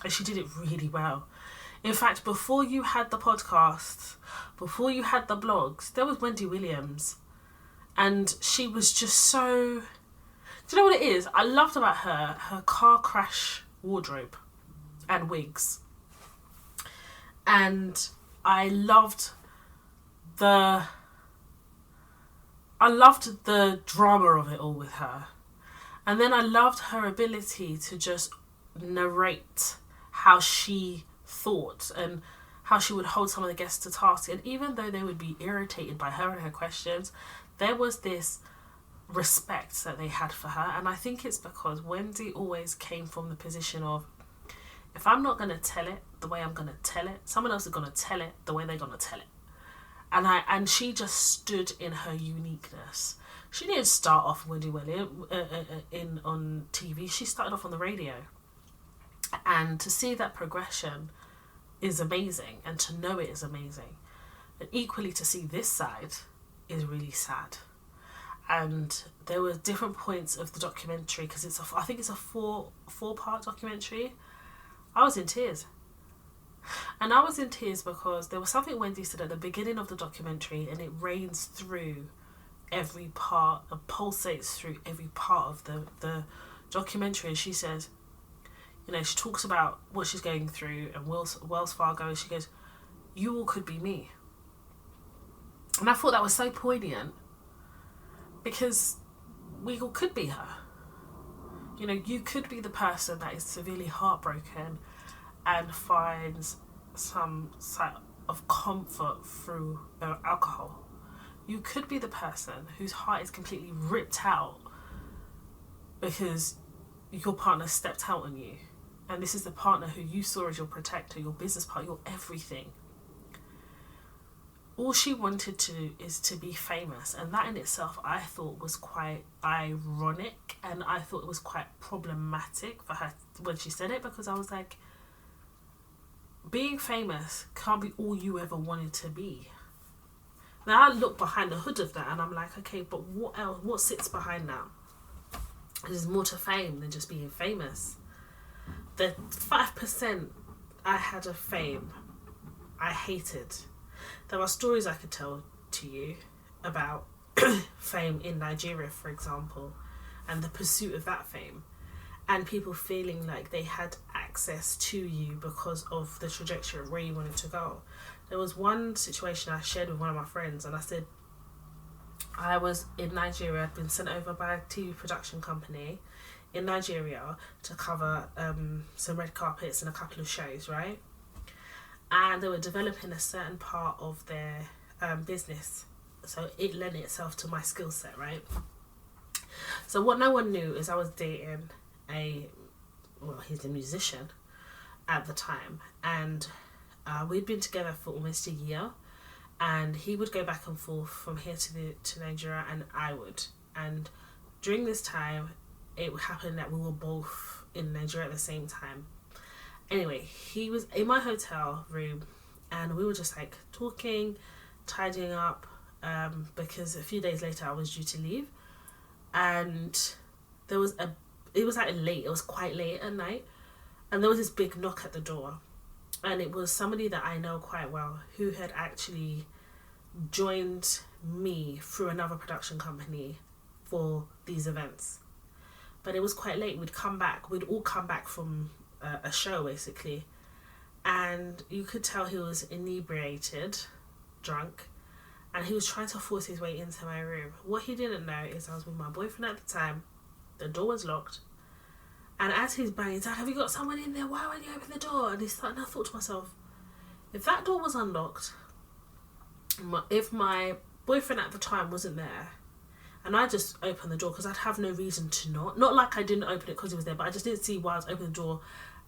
and she did it really well. In fact, before you had the podcast, before you had the blogs, there was Wendy Williams. And she was just so... Do you know what it is? I loved about her car crash wardrobe and wigs. And I loved the drama of it all with her. And then I loved her ability to just narrate how she thought and how she would hold some of the guests to task. And even though they would be irritated by her and her questions, there was this respect that they had for her. And I think it's because Wendy always came from the position of, if I'm not going to tell it the way I'm going to tell it, someone else is going to tell it the way they're going to tell it. And she just stood in her uniqueness. She didn't start off Wendy Williams on TV. She started off on the radio. And to see that progression is amazing, and to know it is amazing. And equally to see this side is really sad. And there were different points of the documentary, because I think it's a four-part documentary. I was in tears. And I was in tears because there was something Wendy said at the beginning of the documentary, and it rains through every part and pulsates through every part of the documentary. And she says, you know, she talks about what she's going through and Wells Fargo, and she goes, you all could be me. And I thought that was so poignant, because we all could be her. You know, you could be the person that is severely heartbroken and finds some sort of comfort through alcohol. You could be the person whose heart is completely ripped out because your partner stepped out on you. And this is the partner who you saw as your protector, your business partner, your everything. All she wanted to do is to be famous. And that in itself, I thought was quite ironic. And I thought it was quite problematic for her when she said it, because I was like, being famous can't be all you ever wanted to be. Now I look behind the hood of that and I'm like, okay, but what else? What sits behind that? There's more to fame than just being famous. The 5% I had of fame, I hated. There are stories I could tell to you about fame in Nigeria, for example, and the pursuit of that fame, and people feeling like they had access to you because of the trajectory of where you wanted to go. There was one situation I shared with one of my friends, and I said I was in Nigeria. I'd been sent over by a TV production company in Nigeria to cover some red carpets and a couple of shows, right? And they were developing a certain part of their business, so it lent itself to my skill set, right? So what no one knew is I was dating he's a musician at the time, and we'd been together for almost a year, and he would go back and forth from here to Nigeria, and I would. And during this time, it happened that we were both in Nigeria at the same time. Anyway, he was in my hotel room, and we were just like talking, tidying up, because a few days later I was due to leave, and it was quite late at night, and there was this big knock at the door, and it was somebody that I know quite well who had actually joined me through another production company for these events. But it was quite late. We'd all come back from a show, basically, and you could tell he was inebriated, drunk, and he was trying to force his way into my room. What he didn't know is I was with my boyfriend at the time. The door was locked, and as he's banging, he's like, "Have you got someone in there? Why won't you open the door?" And I thought to myself, if that door was unlocked, if my boyfriend at the time wasn't there, and I just opened the door because I'd have no reason to not like I didn't open it because he was there, but I just didn't see why I was opening the door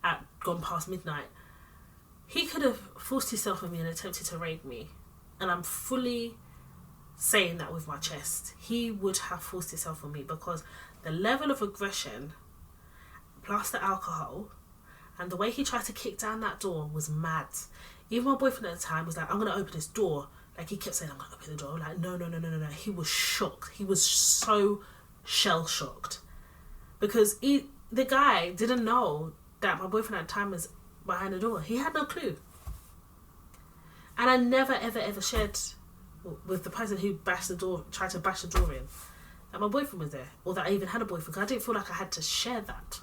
at gone past midnight, he could have forced himself on me and attempted to rape me. And I'm fully saying that with my chest. He would have forced himself on me, because the level of aggression plus the alcohol and the way he tried to kick down that door was mad. Even my boyfriend at the time was like, "I'm going to open this door." Like, he kept saying, "I'm going to open the door." I'm like, no. He was shocked. He was so shell-shocked. Because the guy didn't know that my boyfriend at the time was behind the door. He had no clue. And I never, ever shared with the person who tried to bash the door in, that my boyfriend was there, or that I even had a boyfriend, because I didn't feel like I had to share that.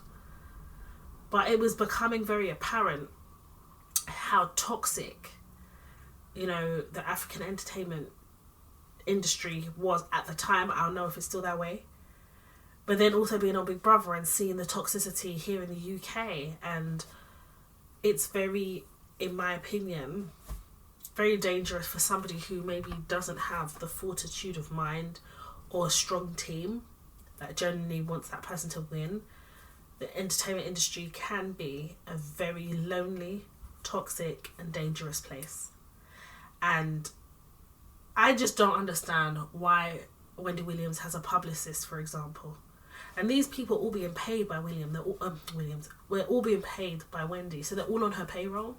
But it was becoming very apparent how toxic, the African entertainment industry was at the time. I don't know if it's still that way. But then also being on Big Brother and seeing the toxicity here in the UK, and it's very, in my opinion, very dangerous for somebody who maybe doesn't have the fortitude of mind or a strong team that genuinely wants that person to win. The entertainment industry can be a very lonely, toxic and dangerous place. And I just don't understand why Wendy Williams has a publicist, for example. And these people are all being paid by we're all being paid by Wendy, so they're all on her payroll.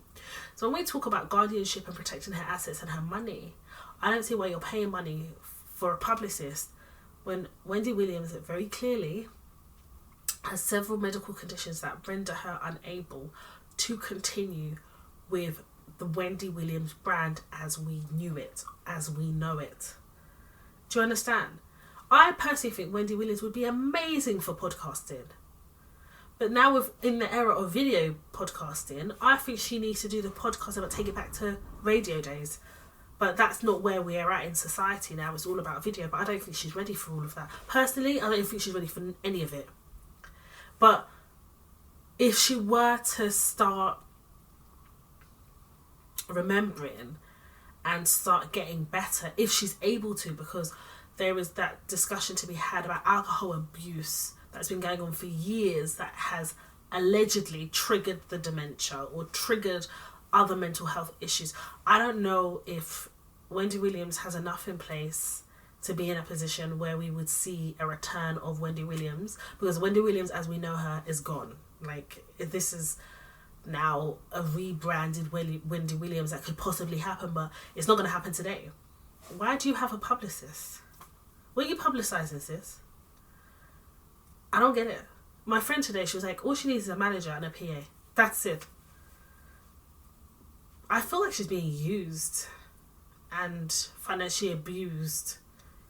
So when we talk about guardianship and protecting her assets and her money, I don't see why you're paying money for a publicist when Wendy Williams very clearly has several medical conditions that render her unable to continue with the Wendy Williams brand as we knew it, as we know it. Do you understand? I personally think Wendy Williams would be amazing for podcasting. But now in the era of video podcasting, I think she needs to do the podcast about take it back to radio days. But that's not where we are at in society now. It's all about video. But I don't think she's ready for all of that. Personally, I don't think she's ready for any of it. But if she were to start remembering and start getting better, if she's able to, because there is that discussion to be had about alcohol abuse that's been going on for years that has allegedly triggered the dementia or triggered other mental health issues. I don't know if Wendy Williams has enough in place to be in a position where we would see a return of Wendy Williams, because Wendy Williams as we know her is gone. Like, this is now a rebranded Wendy Williams that could possibly happen, but it's not going to happen today. Why do you have a publicist? What are you publicising, sis? I don't get it. My friend today, she was like, all she needs is a manager and a PA. That's it. I feel like she's being used and financially abused,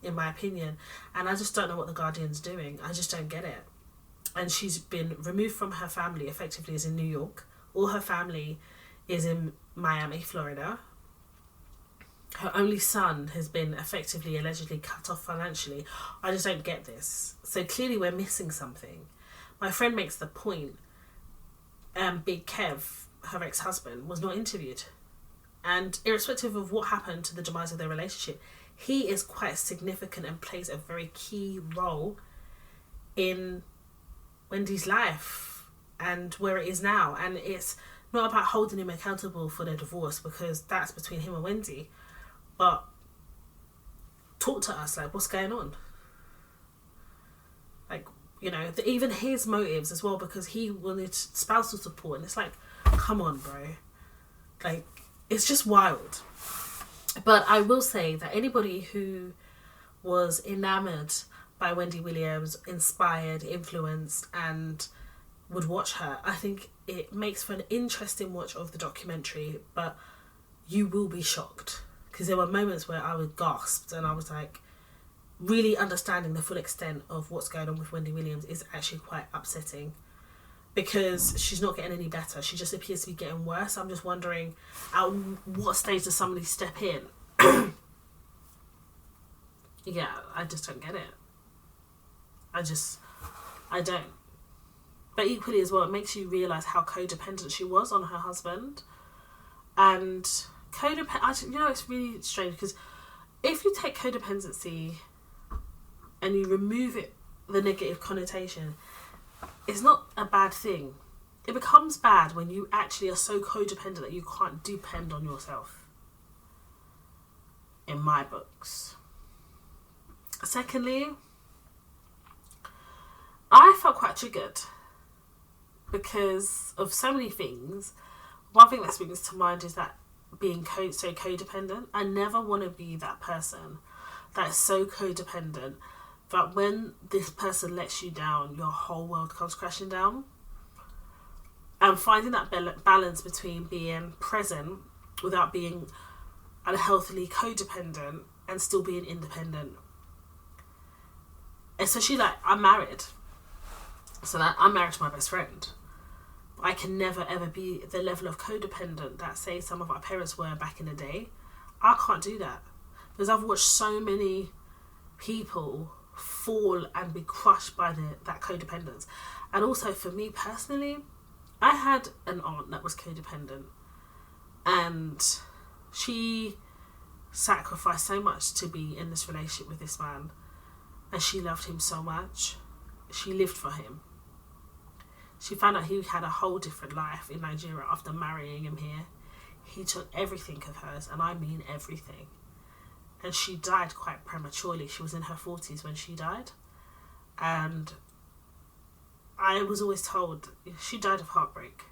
in my opinion. And I just don't know what the Guardian's doing. I just don't get it. And she's been removed from her family, effectively, is in New York. All her family is in Miami, Florida. Her only son has been effectively, allegedly cut off financially. I just don't get this. So clearly we're missing something. My friend makes the point, Big Kev, her ex-husband, was not interviewed. And irrespective of what happened to the demise of their relationship, he is quite significant and plays a very key role in Wendy's life and where it is now. And it's not about holding him accountable for their divorce, because that's between him and Wendy. But talk to us, like, what's going on? Like, you know, even his motives as well, because he wanted spousal support. And it's like, come on, bro. Like, it's just wild. But I will say that anybody who was enamoured by Wendy Williams, inspired, influenced, and would watch her, I think it makes for an interesting watch of the documentary, but you will be shocked. Because there were moments where I was gasped and I was like, really understanding the full extent of what's going on with Wendy Williams is actually quite upsetting, because she's not getting any better. She just appears to be getting worse. I'm just wondering, at what stage does somebody step in? Yeah, I just don't get it. I don't. But equally as well, it makes you realise how codependent she was on her husband. And you know, it's really strange, because if you take codependency and you remove it, the negative connotation, it's not a bad thing. It becomes bad when you actually are so codependent that you can't depend on yourself, in my books. Secondly, I felt quite triggered because of so many things. One thing that springs to mind is that being so codependent. I never want to be that person that is so codependent that when this person lets you down, your whole world comes crashing down. And finding that balance between being present without being unhealthily codependent and still being independent. Especially, like, I'm married. So that I'm married to my best friend. I can never ever be the level of codependent that, say, some of our parents were back in the day. I can't do that, because I've watched so many people fall and be crushed by that codependence. And also for me personally, I had an aunt that was codependent, and she sacrificed so much to be in this relationship with this man, and she loved him so much. She lived for him. She found out he had a whole different life in Nigeria after marrying him here. He took everything of hers, and I mean everything. And she died quite prematurely. She was in her 40s when she died. And I was always told she died of heartbreak.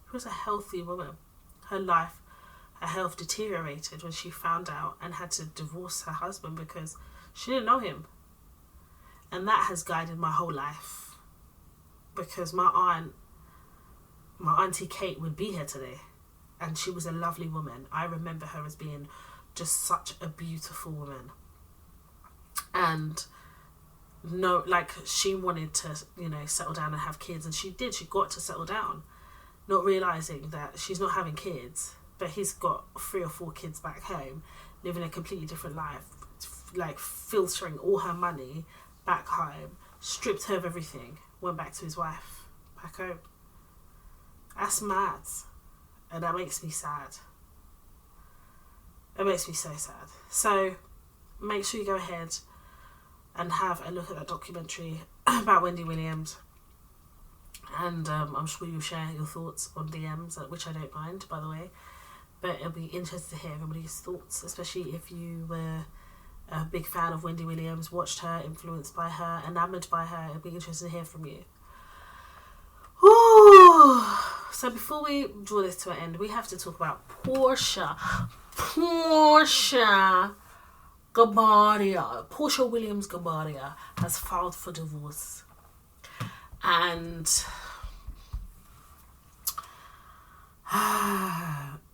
She was a healthy woman. Her health deteriorated when she found out and had to divorce her husband because she didn't know him. And that has guided my whole life. Because my auntie Kate would be here today, and she was a lovely woman. I remember her as being just such a beautiful woman. And no, like, she wanted to, you know, settle down and have kids, and she did. She got to settle down, not realising that she's not having kids, but he's got 3 or 4 kids back home, living a completely different life, like filtering all her money back home, stripped her of everything, went back to his wife back home. That's mad. And that makes me sad. It makes me so sad. So make sure you go ahead and have a look at that documentary about Wendy Williams. And I'm sure you'll share your thoughts on DMs, which I don't mind, by the way. But it'll be interesting to hear everybody's thoughts, especially if you were a big fan of Wendy Williams, watched her, influenced by her, enamoured by her. It'll be interesting to hear from you. Ooh. So before we draw this to an end, we have to talk about Porsha. Porsha Gurbodia. Porsha Williams Gurbodia has filed for divorce. And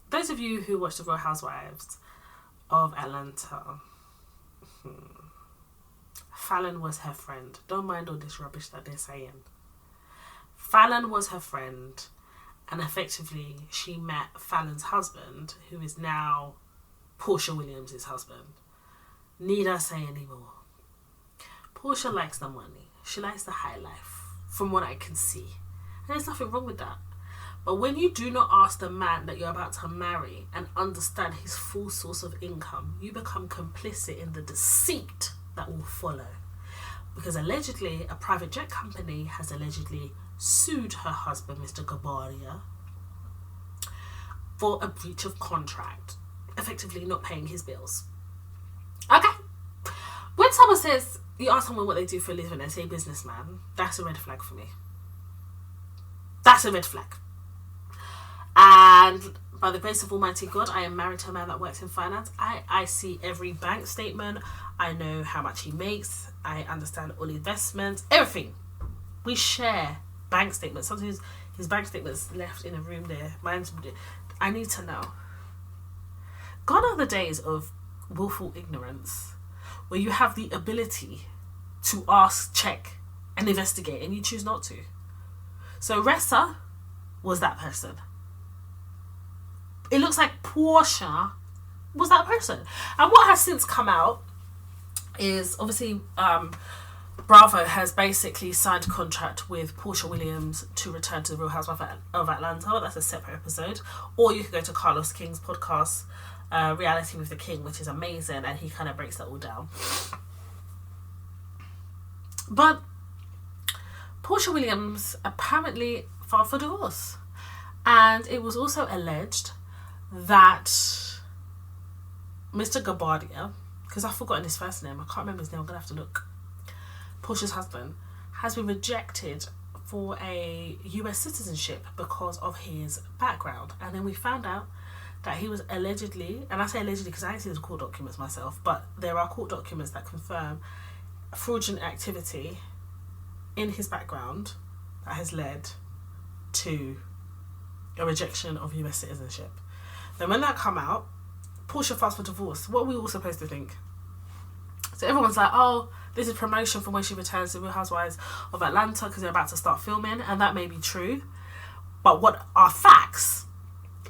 those of you who watch the Real Housewives of Atlanta, Fallon was her friend. Don't mind all this rubbish that they're saying. Fallon was her friend, and effectively she met Fallon's husband, who is now Porsha Williams' husband. Need I say any more? Porsha likes the money. She likes the high life, from what I can see. And there's nothing wrong with that. But when you do not ask the man that you're about to marry and understand his full source of income, you become complicit in the deceit that will follow. Because allegedly, a private jet company has allegedly sued her husband, Mr. Gurbodia, for a breach of contract, effectively not paying his bills. Okay. When someone says, you ask someone what they do for a living and they say businessman, that's a red flag for me. That's a red flag. And by the grace of Almighty God, I am married to a man that works in finance. I see every bank statement. I know how much he makes. I understand all investments, everything. We share bank statements. Sometimes his bank statements left in a room there. I need to know. Gone are the days of willful ignorance, where you have the ability to ask, check, and investigate, and you choose not to. So Ressa was that person. It looks like Porsha was that person. And what has since come out is obviously Bravo has basically signed a contract with Porsha Williams to return to the Real Housewives of Atlanta. That's a separate episode. Or you can go to Carlos King's podcast, Reality with the King, which is amazing, and he kind of breaks that all down. But Porsha Williams apparently filed for divorce. And it was also alleged that Mr. Gurbodia, because I've forgotten his first name, I can't remember his name, I'm going to have to look, Porsha's husband, has been rejected for a US citizenship because of his background. And then we found out that he was allegedly, and I say allegedly because I didn't see the court documents myself, but there are court documents that confirm fraudulent activity in his background that has led to a rejection of US citizenship. Then when that come out, Porsha files for divorce. What are we all supposed to think? So everyone's like, oh, this is promotion from when she returns to Real Housewives of Atlanta because they're about to start filming, and that may be true. But what are facts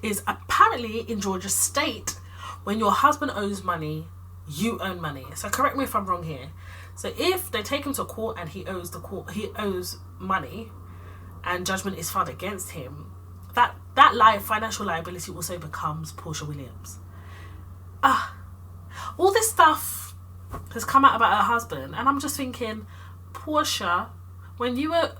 is apparently in Georgia State, when your husband owes money, you own money. So correct me if I'm wrong here. So if they take him to court and he owes money and judgment is filed against him, that financial liability also becomes Porsha Williams. All this stuff has come out about her husband, and I'm just thinking, Porsha, when you were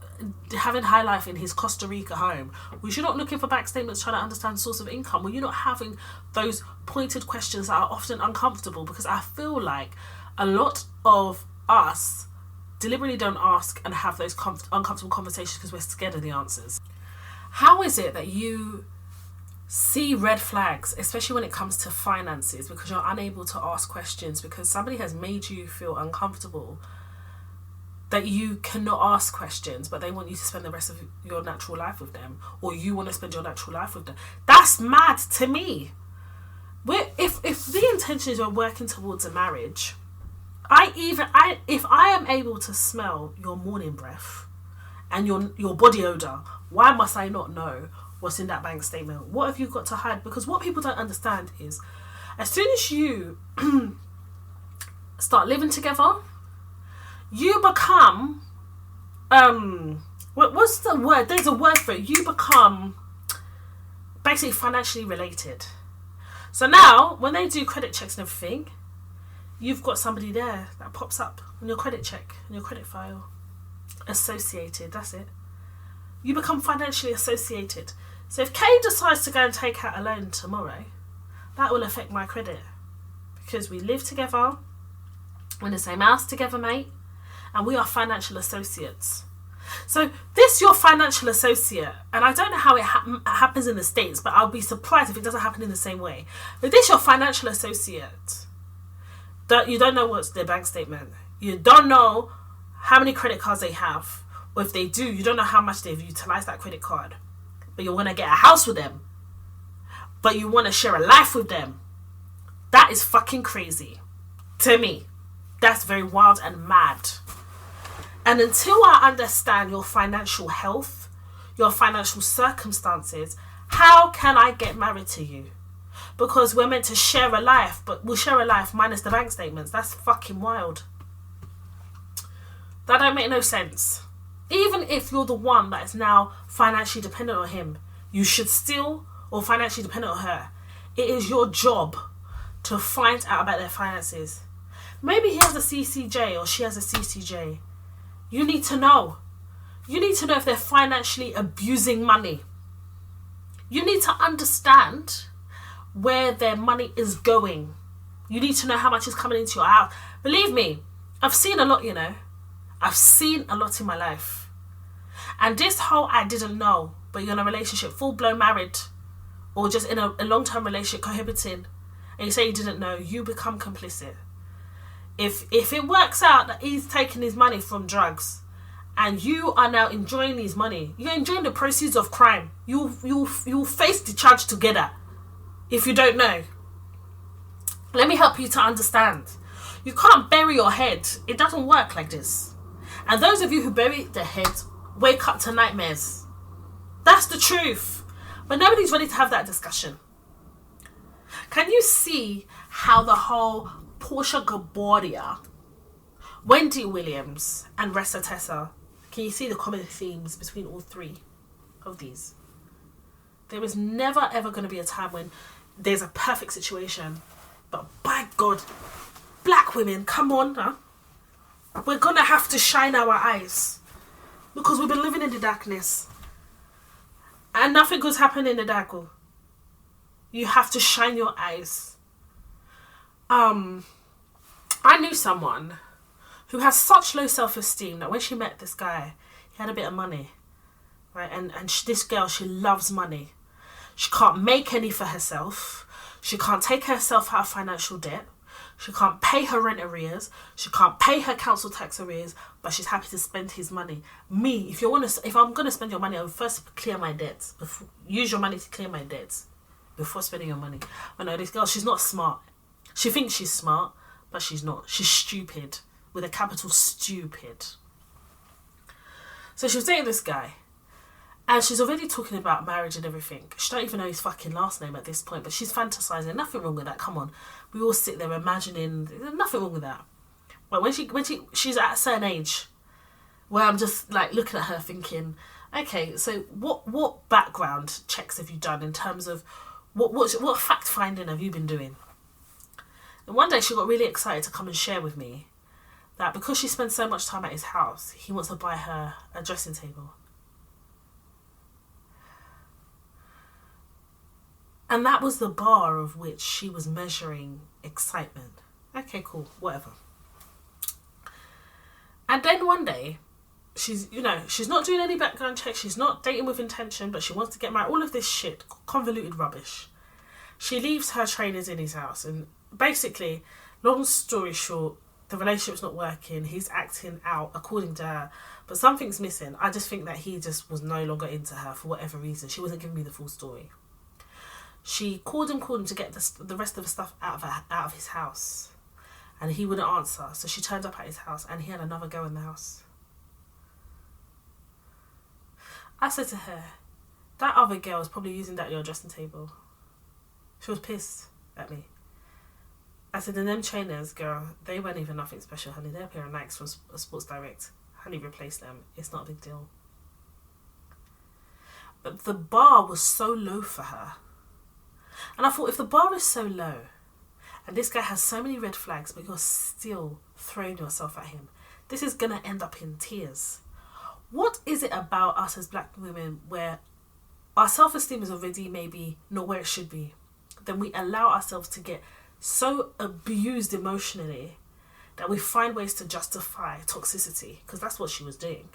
having high life in his Costa Rica home, was you not looking for back statements trying to understand source of income? Were you not having those pointed questions that are often uncomfortable? Because I feel like a lot of us deliberately don't ask and have those uncomfortable conversations because we're scared of the answers. How is it that you see red flags, especially when it comes to finances, because you're unable to ask questions because somebody has made you feel uncomfortable, that you cannot ask questions, but they want you to spend the rest of your natural life with them, or you want to spend your natural life with them? That's mad to me. If the intention is we're working towards a marriage, if I am able to smell your morning breath and your body odor, why must I not know what's in that bank statement? What have you got to hide? Because what people don't understand is, as soon as you start living together, you become what's the word? There's a word for it. You become basically financially related. So now when they do credit checks and everything, you've got somebody there that pops up on your credit check, on your credit file. Associated, that's it. You become financially associated. So if Kay decides to go and take out a loan tomorrow, that will affect my credit, because we live together, we're in the same house together, mate, and we are financial associates. So this your financial associate, and I don't know how it happens in the States, but I'll be surprised if it doesn't happen in the same way. But this your financial associate, that you don't know what's their bank statement. You don't know how many credit cards they have. Or if they do, you don't know how much they've utilised that credit card. But you want to get a house with them. But you want to share a life with them. That is fucking crazy. To me. That's very wild and mad. And until I understand your financial health, your financial circumstances, how can I get married to you? Because we're meant to share a life, but we'll share a life minus the bank statements. That's fucking wild. That don't make no sense. Even if you're the one that is now financially dependent on him, you should still, or financially dependent on her, it is your job to find out about their finances. Maybe he has a CCJ or she has a CCJ. You need to know. You need to know if they're financially abusing money. You need to understand where their money is going. You need to know how much is coming into your house. Believe me, I've seen a lot, you know. I've seen a lot in my life. And this whole I didn't know, but you're in a relationship, full-blown married, or just in a long-term relationship, cohabiting, and you say you didn't know, you become complicit. If it works out that he's taking his money from drugs and you are now enjoying his money, you're enjoying the proceeds of crime. You'll face the charge together if you don't know. Let me help you to understand. You can't bury your head. It doesn't work like this. And those of you who bury their head, wake up to nightmares. That's the truth. But nobody's ready to have that discussion. Can you see how the whole Porsha Gurbodia, Wendy Williams and Ressa Tessa, can you see the common themes between all three of these? There is never ever going to be a time when there's a perfect situation, but by God, black women, come on, huh? We're going to have to shine our eyes because we've been living in the darkness and nothing good's happened in the dark. You have to shine your eyes. I knew someone who has such low self-esteem that when she met this guy, he had a bit of money, right? And this girl, she loves money. She can't make any for herself. She can't take herself out of financial debt. She can't pay her rent arrears. She can't pay her council tax arrears, but she's happy to spend his money. Me, if I'm going to spend your money, I will first clear my debts. Use your money to clear my debts before spending your money. But no, this girl, she's not smart. She thinks she's smart, but she's not. She's stupid, with a capital stupid. So she was dating this guy, and she's already talking about marriage and everything. She don't even know his fucking last name at this point, but she's fantasizing. Nothing wrong with that. Come on, we all sit there imagining. There's nothing wrong with that. But when she's at a certain age, where I'm just like looking at her thinking, okay, so what background checks have you done in terms of what fact finding have you been doing? And one day she got really excited to come and share with me that because she spends so much time at his house, he wants to buy her a dressing table. And that was the bar of which she was measuring excitement. Okay, cool, whatever. And then one day, she's not doing any background checks, she's not dating with intention, but she wants to get married. All of this shit, convoluted rubbish. She leaves her trainers in his house, and basically, long story short, the relationship's not working. He's acting out according to her, but something's missing. I just think that he just was no longer into her for whatever reason. She wasn't giving me the full story. She called him to get the rest of the stuff out of his house, and he wouldn't answer. So she turned up at his house, and he had another girl in the house. I said to her, that other girl was probably using that your dressing table. She was pissed at me. I said, and them trainers, girl, they weren't even nothing special, honey. They're a pair of Nikes from Sports Direct. Honey, replace them. It's not a big deal. But the bar was so low for her. And I thought, if the bar is so low, and this guy has so many red flags, but you're still throwing yourself at him, this is going to end up in tears. What is it about us as black women where our self-esteem is already maybe not where it should be? Then we allow ourselves to get so abused emotionally that we find ways to justify toxicity, because that's what she was doing.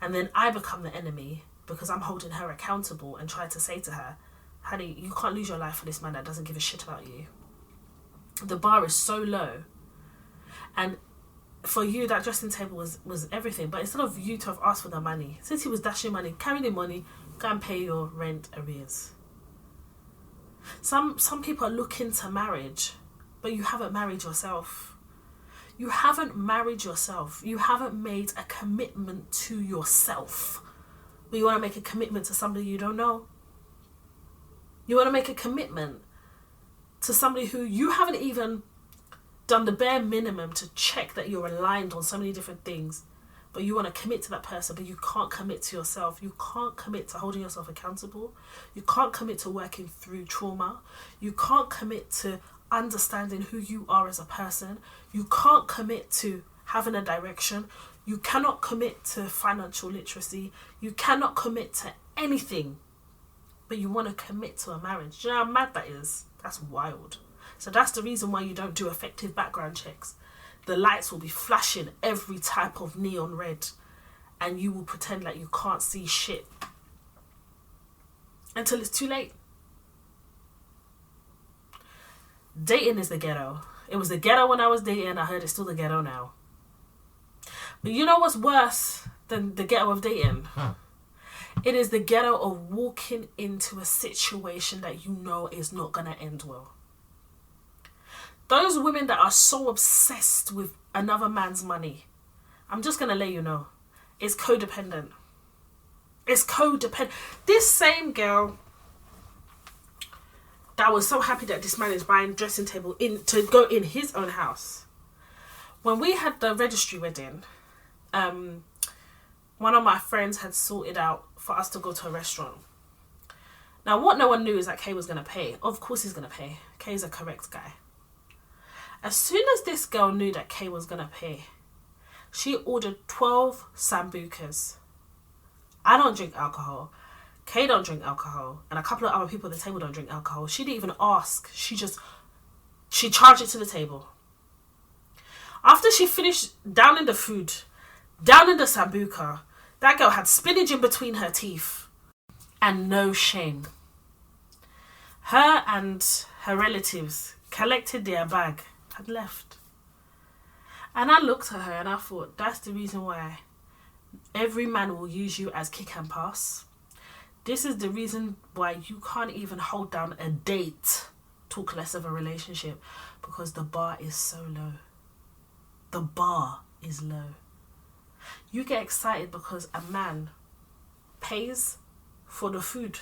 And then I become the enemy because I'm holding her accountable and try to say to her, honey, you can't lose your life for this man that doesn't give a shit about you. The bar is so low. And for you, that dressing table was everything. But instead of you to have asked for the money, since he was dashing money, carry the money, go and pay your rent arrears. Some people are looking to marriage, but you haven't married yourself. You haven't married yourself. You haven't made a commitment to yourself. But you want to make a commitment to somebody you don't know. You want to make a commitment to somebody who you haven't even done the bare minimum to check that you're aligned on so many different things. But you want to commit to that person, but you can't commit to yourself. You can't commit to holding yourself accountable. You can't commit to working through trauma. You can't commit to understanding who you are as a person. You can't commit to having a direction. You cannot commit to financial literacy. You cannot commit to anything, but you want to commit to a marriage. Do you know how mad that is? That's wild. So that's the reason why you don't do effective background checks. The lights will be flashing every type of neon red, and you will pretend like you can't see shit until it's too late. Dating is the ghetto. It was the ghetto when I was dating. I heard it's still the ghetto now. But you know what's worse than the ghetto of dating? It is the ghetto of walking into a situation that you know is not going to end well. Those women that are so obsessed with another man's money, I'm just going to let you know, it's codependent. It's codependent. This same girl that was so happy that this man is buying a dressing table to go in his own house. When we had the registry wedding, one of my friends had sorted out for us to go to a restaurant. Now, what no one knew is that Kay was going to pay. Of course he's going to pay. Kay's a correct guy. As soon as this girl knew that Kay was going to pay, she ordered 12 sambucas. I don't drink alcohol. Kay don't drink alcohol. And a couple of other people at the table don't drink alcohol. She didn't even ask. She charged it to the table. After she finished downing the food, downing the sambuca, that girl had spinach in between her teeth and no shame. Her and her relatives collected their bag and left. And I looked at her and I thought, that's the reason why every man will use you as kick and pass. This is the reason why you can't even hold down a date, talk less of a relationship, because the bar is so low. The bar is low. You get excited because a man pays for the food.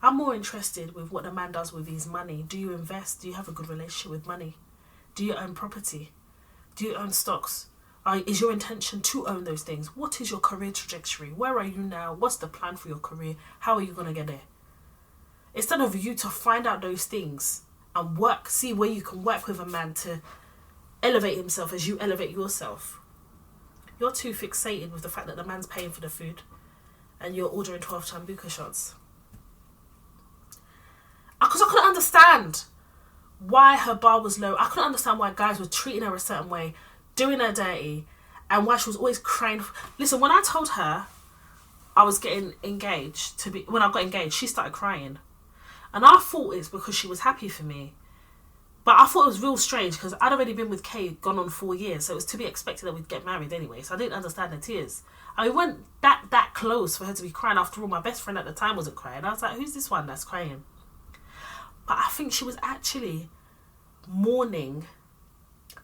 I'm more interested with what the man does with his money. Do you invest? Do you have a good relationship with money? Do you own property? Do you own stocks? Is your intention to own those things? What is your career trajectory? Where are you now? What's the plan for your career? How are you going to get there? Instead of you to find out those things and work, see where you can work with a man to elevate himself as you elevate yourself. You're too fixated with the fact that the man's paying for the food and you're ordering 12 sambuca shots. Because I couldn't understand why her bar was low. I couldn't understand why guys were treating her a certain way, doing her dirty, and why she was always crying. Listen, when I told her I was getting engaged, when I got engaged, she started crying. And I thought it's because she was happy for me. But I thought it was real strange because I'd already been with Kay, gone on 4 years, so it was to be expected that we'd get married anyway. So I didn't understand the tears. I mean, we weren't that close for her to be crying. After all, my best friend at the time wasn't crying. I was like, who's this one that's crying? But I think she was actually mourning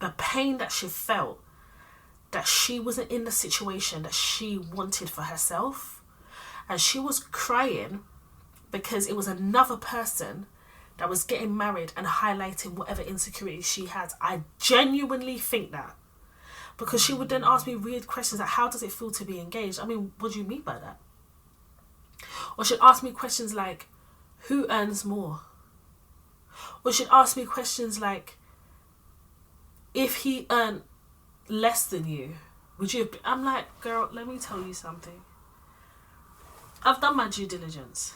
the pain that she felt, that she wasn't in the situation that she wanted for herself. And she was crying because it was another person that was getting married and highlighting whatever insecurities she had. I genuinely think that. Because she would then ask me weird questions like, how does it feel to be engaged? I mean, what do you mean by that? Or she'd ask me questions like, who earns more? Or she'd ask me questions like, if he earned less than you, would you... I'm like, girl, let me tell you something. I've done my due diligence.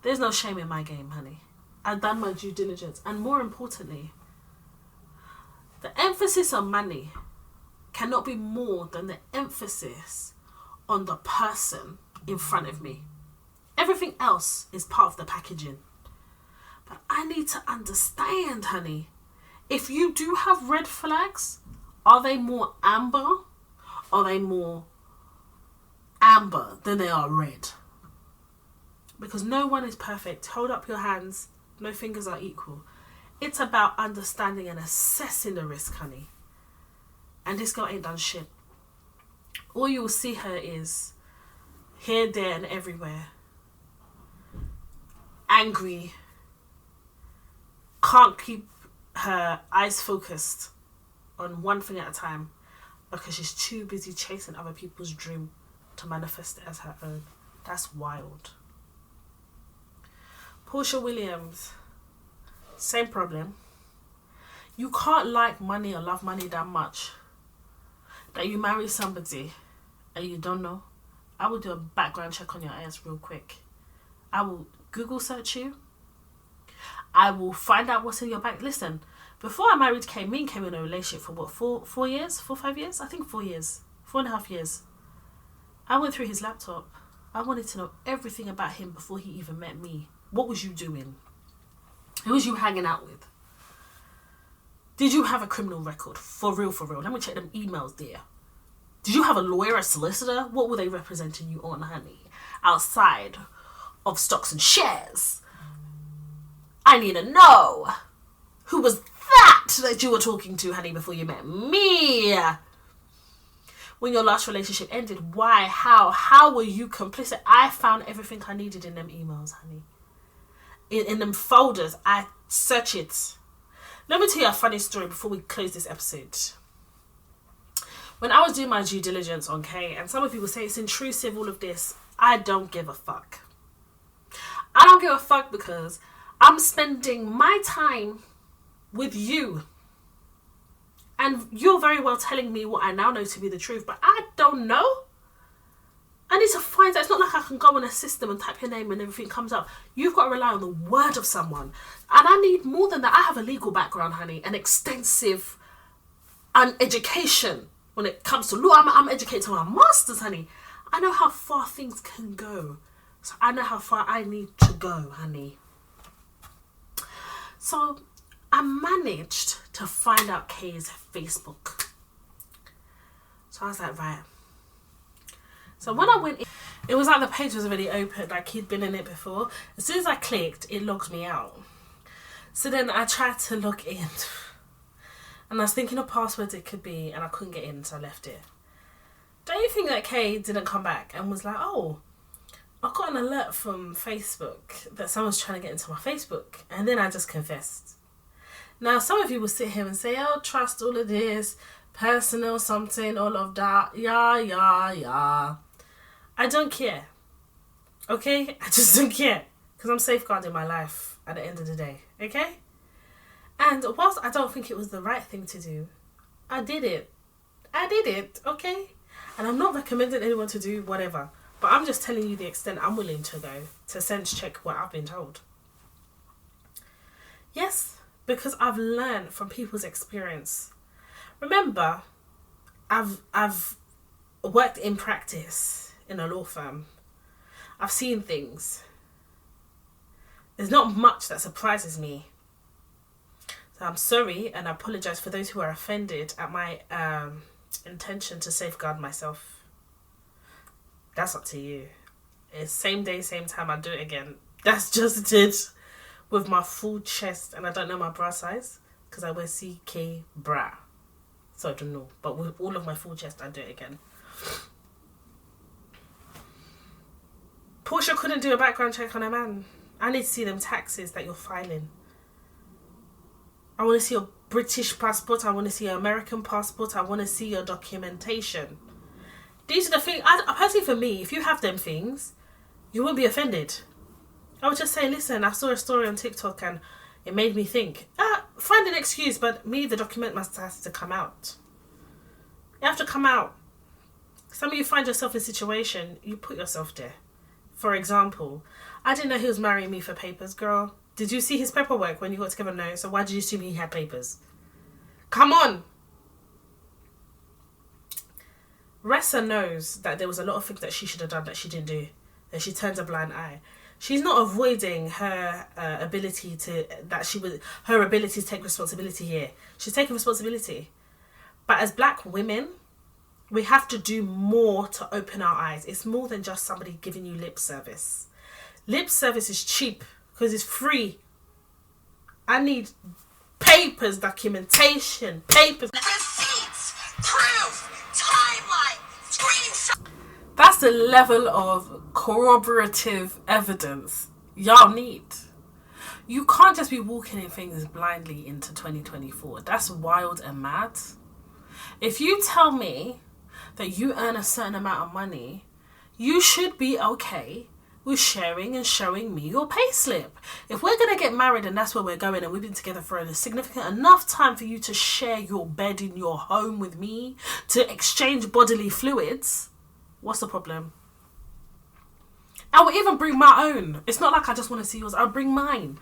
There's no shame in my game, honey. I've done my due diligence. And more importantly, the emphasis on money cannot be more than the emphasis on the person in front of me. Everything else is part of the packaging. But I need to understand, honey, if you do have red flags, are they more amber? Are they more amber than they are red? Because no one is perfect. Hold up your hands. No fingers are equal. It's about understanding and assessing the risk, honey. And this girl ain't done shit. All you will see her is here, there, and everywhere. Angry. Can't keep her eyes focused on one thing at a time because she's too busy chasing other people's dream to manifest it as her own. That's wild. Porsha Williams, same problem. You can't like money or love money that much that you marry somebody and you don't know. I will do a background check on your ass real quick. I will Google search you. I will find out what's in your bank. Listen, before I married Kay, me and Kay were in a relationship for what, 4 years? 5 years? I think 4 years. 4.5 years. I went through his laptop. I wanted to know everything about him before he even met me. What was you doing? Who was you hanging out with? Did you have a criminal record? For real, for real. Let me check them emails there. Did you have a lawyer, a solicitor? What were they representing you on, honey? Outside of stocks and shares. I need to know. Who was that you were talking to, honey, before you met me? When your last relationship ended, why? How were you complicit? I found everything I needed in them emails, honey. In them folders, I search it. Let me tell you a funny story before we close this episode. When I was doing my due diligence on Kay, and some of people say it's intrusive, all of this, I don't give a fuck. I don't give a fuck because I'm spending my time with you. And you're very well telling me what I now know to be the truth, but I don't know. I need to find out. It's not like I can go on a system and type your name and everything comes up. You've got to rely on the word of someone. And I need more than that. I have a legal background, honey, an extensive education when it comes to law. I'm educated to my masters, honey. I know how far things can go. So I know how far I need to go, honey. So I managed to find out Kay's Facebook. So I was like, right. So when I went in, it was like the page was already open, like he'd been in it before. As soon as I clicked, it logged me out. So then I tried to log in. And I was thinking of passwords it could be, and I couldn't get in, so I left it. Don't you think that Kay didn't come back and was like, oh, I got an alert from Facebook that someone's trying to get into my Facebook. And then I just confessed. Now, some of you will sit here and say, oh, trust all of this, personal something, all of that. Yeah. I don't care. Okay? I just don't care. Because I'm safeguarding my life at the end of the day. Okay? And whilst I don't think it was the right thing to do, I did it. Okay? And I'm not recommending anyone to do whatever. But I'm just telling you the extent I'm willing to go to sense check what I've been told. Yes, because I've learned from people's experience. Remember, I've worked in practice in a law firm. I've seen things. There's not much that surprises me. So I'm sorry and I apologise for those who are offended at my intention to safeguard myself. That's up to you. It's same day, same time, I'll do it again. That's just it. With my full chest, and I don't know my bra size because I wear CK bra. So I don't know. But with all of my full chest, I'll do it again. Porsha couldn't do a background check on a man. I need to see them taxes that you're filing. I want to see your British passport. I want to see your American passport. I want to see your documentation. These are the things, personally for me, if you have them things, you won't be offended. I would just say, listen, I saw a story on TikTok and it made me think, find an excuse, but me, the document has to come out. You have to come out. Some of you find yourself in a situation, you put yourself there. For example, I didn't know he was marrying me for papers, girl. Did you see his paperwork when you got together? No. So why did you assume he had papers? Come on. Ressa knows that there was a lot of things that she should have done that she didn't do, and she turns a blind eye. She's not avoiding her ability to take responsibility here. She's taking responsibility. But as black women, we have to do more to open our eyes. It's more than just somebody giving you lip service. Lip service is cheap because it's free. I need papers, documentation, papers. Receipts, proof, timeline, screenshots. That's the level of corroborative evidence y'all need. You can't just be walking in things blindly into 2024. That's wild and mad. If you tell me that you earn a certain amount of money, you should be okay with sharing and showing me your payslip. If we're going to get married and that's where we're going and we've been together for a significant enough time for you to share your bed in your home with me, to exchange bodily fluids, what's the problem? I will even bring my own. It's not like I just want to see yours. I'll bring mine.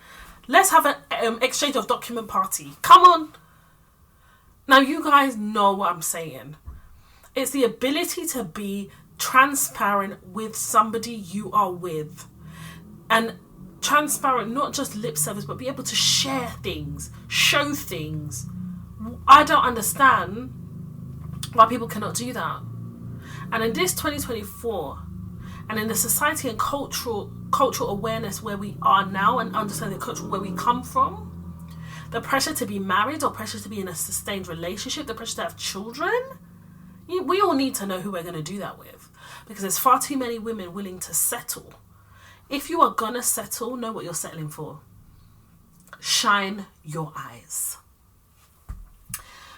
Let's have an exchange of document party. Come on. Now you guys know what I'm saying. It's the ability to be transparent with somebody you are with. And transparent, not just lip service, but be able to share things, show things. I don't understand why people cannot do that. And in this 2024, and in the society and cultural awareness where we are now, and understanding the culture where we come from, the pressure to be married or pressure to be in a sustained relationship, the pressure to have children, we all need to know who we're going to do that with, because there's far too many women willing to settle. If you are going to settle, know what you're settling for. Shine your eyes.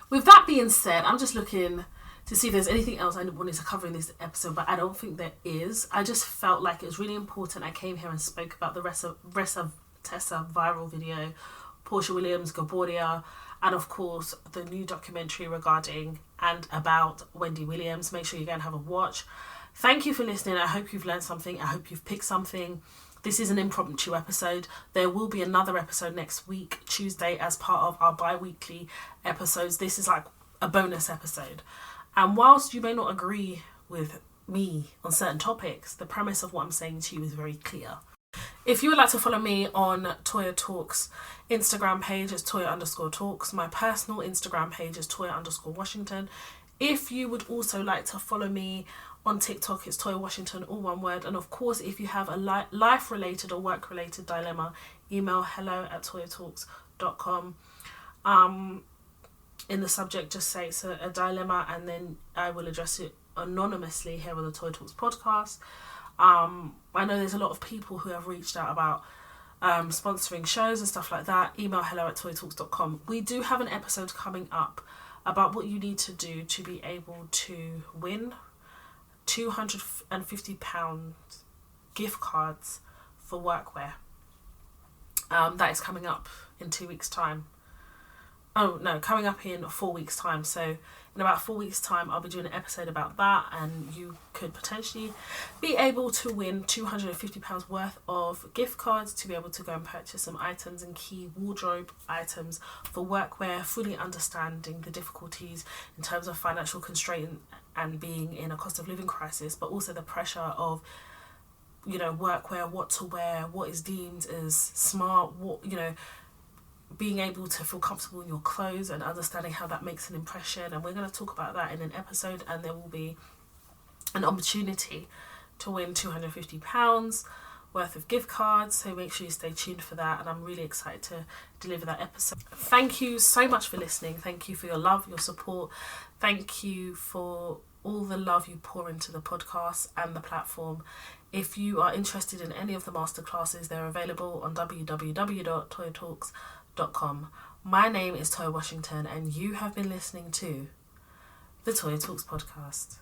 With that being said, I'm just looking to see if there's anything else I wanted to cover in this episode, but I don't think there is. I just felt like it was really important. I came here and spoke about the Ressa Tessa viral video, Porsha Williams, Gurbodia, and of course the new documentary regarding and about Wendy Williams. Make sure you go and have a watch. Thank you for listening. I hope you've learned something. I hope you've picked something. This is an impromptu episode. There will be another episode next week, Tuesday, as part of our bi-weekly episodes. This is like a bonus episode. And whilst you may not agree with me on certain topics, the premise of what I'm saying to you is very clear. If you would like to follow me on Toya Talks Instagram page, it's Toya_Talks. My personal Instagram page is Toya_Washington. If you would also like to follow me on TikTok, it's Toya Washington, all one word. And of course, if you have a life-related or work-related dilemma, email hello@toyatalks.com. In the subject, just say it's a dilemma, and then I will address it anonymously here on the Toya Talks podcast. I know there's a lot of people who have reached out about sponsoring shows and stuff like that. Email hello@toyatalks.com. We do have an episode coming up about what you need to do to be able to win £250 gift cards for workwear. That is coming up in 2 weeks' time. Oh no, coming up in 4 weeks' time. So in about 4 weeks' time, I'll be doing an episode about that, and you could potentially be able to win £250 worth of gift cards to be able to go and purchase some items and key wardrobe items for workwear, fully understanding the difficulties in terms of financial constraint and being in a cost of living crisis, but also the pressure of, you know, workwear, what to wear, what is deemed as smart, what, you know, being able to feel comfortable in your clothes and understanding how that makes an impression. And we're going to talk about that in an episode, and there will be an opportunity to win £250 worth of gift cards, so make sure you stay tuned for that, and I'm really excited to deliver that episode. Thank you so much for listening. Thank you for your love, your support. Thank you for all the love you pour into the podcast and the platform. If you are interested in any of the masterclasses, they're available on www.toyatalks.com. My name is Toya Washington, and you have been listening to the Toya Talks podcast.